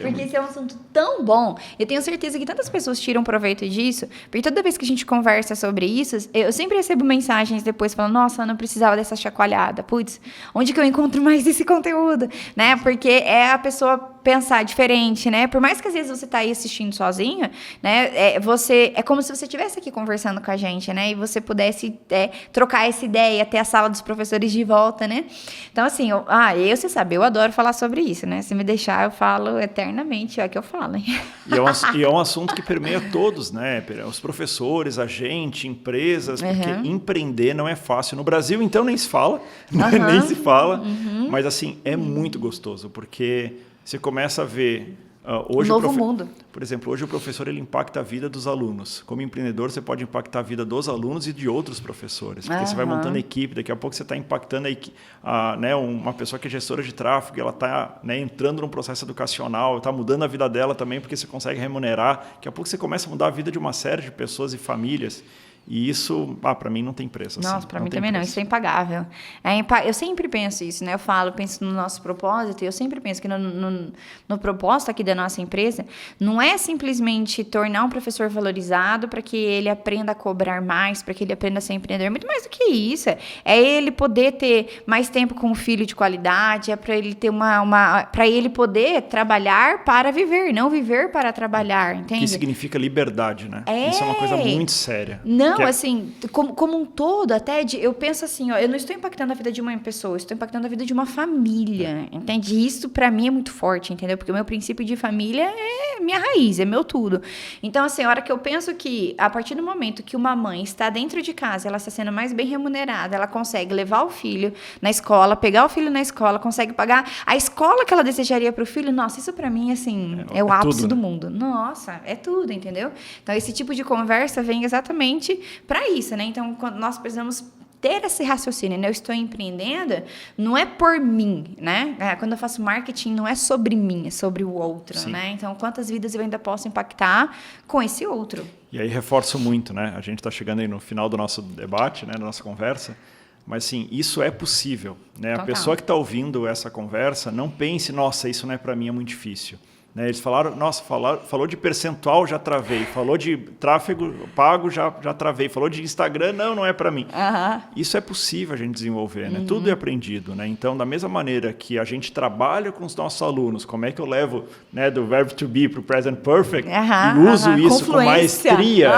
Porque esse é um assunto tão bom. Eu tenho certeza que tantas pessoas tiram proveito disso, porque toda vez que a gente conversa sobre isso, eu sempre recebo mensagens depois falando, nossa, eu não precisava dessa chacoalhada. Putz, onde que eu encontro mais esse conteúdo? Né? Porque é a pessoa pensar diferente, né? Por mais que às vezes você tá aí assistindo sozinha, né? É como se você estivesse aqui conversando com a gente, né? E você pudesse trocar essa ideia, ter a sala dos professores de volta, né? Então, assim, você sabe, eu adoro falar sobre isso, né? Se me deixar, eu falo eternamente, é o que eu falo, hein? E é um assunto que permeia todos, né? Os professores, a gente, empresas, porque empreender não é fácil. No Brasil, então, nem se fala, nem se fala. Mas, assim, é muito gostoso, porque você começa a ver... hoje novo mundo. Por exemplo, hoje o professor ele impacta a vida dos alunos. Como empreendedor, você pode impactar a vida dos alunos e de outros professores. Porque você vai montando equipe, daqui a pouco você está impactando né, uma pessoa que é gestora de tráfego, ela está, né, entrando num processo educacional, está mudando a vida dela também, porque você consegue remunerar. Daqui a pouco você começa a mudar a vida de uma série de pessoas e famílias. E isso, para mim, não tem preço. Nossa, assim, para mim também não. Isso é impagável. Eu sempre penso isso, né? Penso no nosso propósito, e eu sempre penso que no propósito aqui da nossa empresa, não é simplesmente tornar um professor valorizado para que ele aprenda a cobrar mais, para que ele aprenda a ser empreendedor. Muito mais do que isso. É ele poder ter mais tempo com o filho de qualidade, é para ele ter para ele poder trabalhar para viver, não viver para trabalhar, entende? Que significa liberdade, né? Isso é uma coisa muito séria. Não, assim, como um todo, eu penso assim, eu não estou impactando a vida de uma pessoa, eu estou impactando a vida de uma família, entende? Isso, para mim, é muito forte, entendeu? Porque o meu princípio de família é minha raiz, é meu tudo. Então, assim, a hora que eu penso que, a partir do momento que uma mãe está dentro de casa, ela está sendo mais bem remunerada, ela consegue levar o filho na escola, pegar o filho na escola, consegue pagar a escola que ela desejaria para o filho, nossa, isso para mim, assim, é o ápice tudo, do mundo. Nossa, é tudo, entendeu? Então, esse tipo de conversa vem exatamente para isso, né? Então, nós precisamos ter esse raciocínio, né? Eu estou empreendendo, não é por mim, né? Quando eu faço marketing, não é sobre mim, é sobre o outro, Sim. né? Então, quantas vidas eu ainda posso impactar com esse outro? E aí reforço muito, né? A gente está chegando aí no final do nosso debate, né? Da nossa conversa. Mas, sim, isso é possível, né? A pessoa que está ouvindo essa conversa, não pense, nossa, isso não é para mim, é muito difícil. Né? Eles falaram, nossa, falou de percentual, já travei. Falou de tráfego pago, já travei. Falou de Instagram, não é para mim. Isso é possível a gente desenvolver, né? Tudo é aprendido, né? Então, da mesma maneira que a gente trabalha com os nossos alunos, como é que eu levo, né, do verbo to be para o present perfect e uso isso com maestria...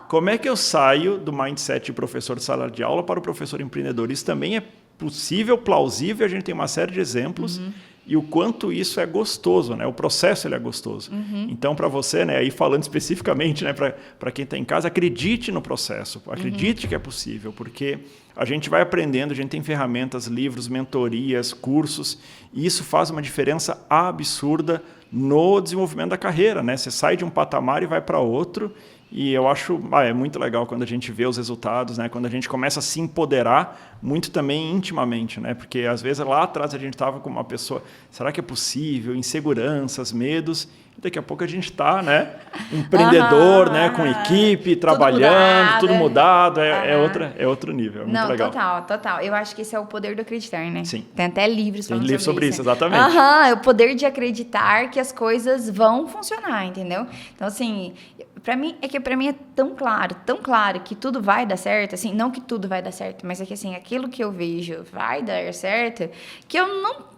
Como é que eu saio do mindset de professor de sala de aula para o professor empreendedor? Isso também é possível, plausível, a gente tem uma série de exemplos e o quanto isso é gostoso, né? O processo ele é gostoso. Então, para você, né, aí falando especificamente, né, para quem está em casa, acredite no processo, acredite que é possível, porque a gente vai aprendendo, a gente tem ferramentas, livros, mentorias, cursos, e isso faz uma diferença absurda no desenvolvimento da carreira, né? Você sai de um patamar e vai para outro. E eu acho é muito legal quando a gente vê os resultados, né? Quando a gente começa a se empoderar muito também intimamente, né? Porque às vezes lá atrás a gente estava com uma pessoa, será que é possível? Inseguranças, medos. E daqui a pouco a gente está, né? Empreendedor, né? Com equipe, trabalhando, tudo mudado. É outro nível, é muito legal. Total. Eu acho que esse é o poder do acreditar, né? Sim. Tem até livros falando sobre isso. Exatamente. É o poder de acreditar que as coisas vão funcionar, entendeu? Então, assim... Para mim é tão claro que tudo vai dar certo, assim, não que tudo vai dar certo, mas é que assim, aquilo que eu vejo vai dar certo, que eu não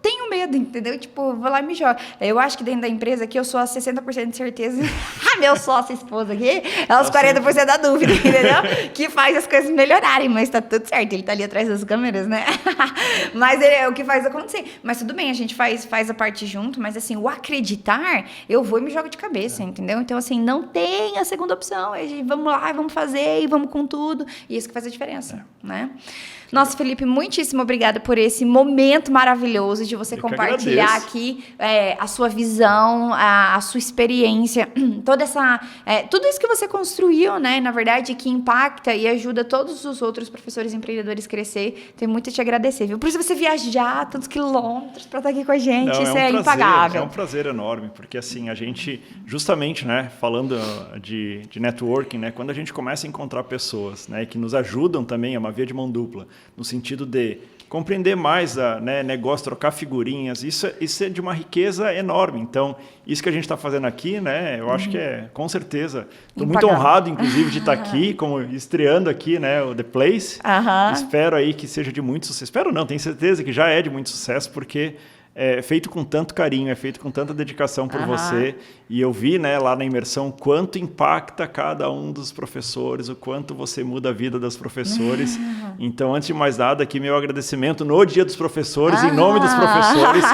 tenho medo, entendeu? Tipo, vou lá e me jogo. Eu acho que dentro da empresa aqui eu sou a 60% de certeza, meu sócio, esposa aqui, é os 40% da dúvida, entendeu? Que faz as coisas melhorarem, mas tá tudo certo, ele tá ali atrás das câmeras, né? Mas ele é o que faz acontecer. Mas tudo bem, a gente faz a parte junto, mas assim, o acreditar, eu vou e me jogo de cabeça, entendeu? Então assim, não tem a segunda opção, vamos lá, vamos fazer e vamos com tudo, e isso que faz a diferença, né? Nossa, Felipe, muitíssimo obrigada por esse momento maravilhoso de você compartilhar aqui a sua visão, a sua experiência, tudo isso que você construiu, né? Na verdade, que impacta e ajuda todos os outros professores empreendedores a crescer. Tenho muito a te agradecer, viu? Por isso você viajar tantos quilômetros para estar aqui com a gente, isso é impagável. É um prazer enorme, porque assim, a gente, justamente, né, falando de networking, né, quando a gente começa a encontrar pessoas, né, que nos ajudam também, é uma via de mão dupla, no sentido de compreender mais negócio, trocar figurinhas, isso é de uma riqueza enorme. Então, isso que a gente está fazendo aqui, né, eu acho que com certeza, estou muito honrado, inclusive, de estar aqui, como estreando aqui, né, o The Place. Espero aí que seja de muito sucesso. Espero não, tenho certeza que já é de muito sucesso, porque é feito com tanto carinho, é feito com tanta dedicação por você. E eu vi, né, lá na imersão quanto impacta cada um dos professores, o quanto você muda a vida dos professores. Então, antes de mais nada, aqui meu agradecimento no Dia dos Professores, em nome dos professores,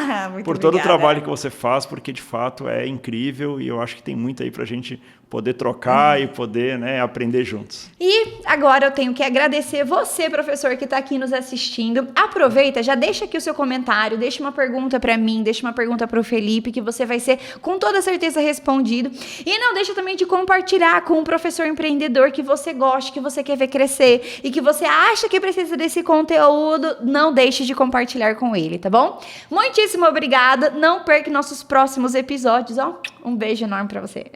por todo o trabalho que você faz, porque de fato é incrível e eu acho que tem muito aí para a gente poder trocar e poder, né, aprender juntos. E agora eu tenho que agradecer você, professor, que está aqui nos assistindo. Aproveita, já deixa aqui o seu comentário, deixa uma pergunta para mim, deixa uma pergunta para o Felipe, que você vai ser com toda certeza respondido. E não deixa também de compartilhar com um professor empreendedor que você gosta, que você quer ver crescer e que você acha que precisa desse conteúdo, não deixe de compartilhar com ele, tá bom? Muitíssimo obrigada, não perca nossos próximos episódios, ó. Um beijo enorme para você.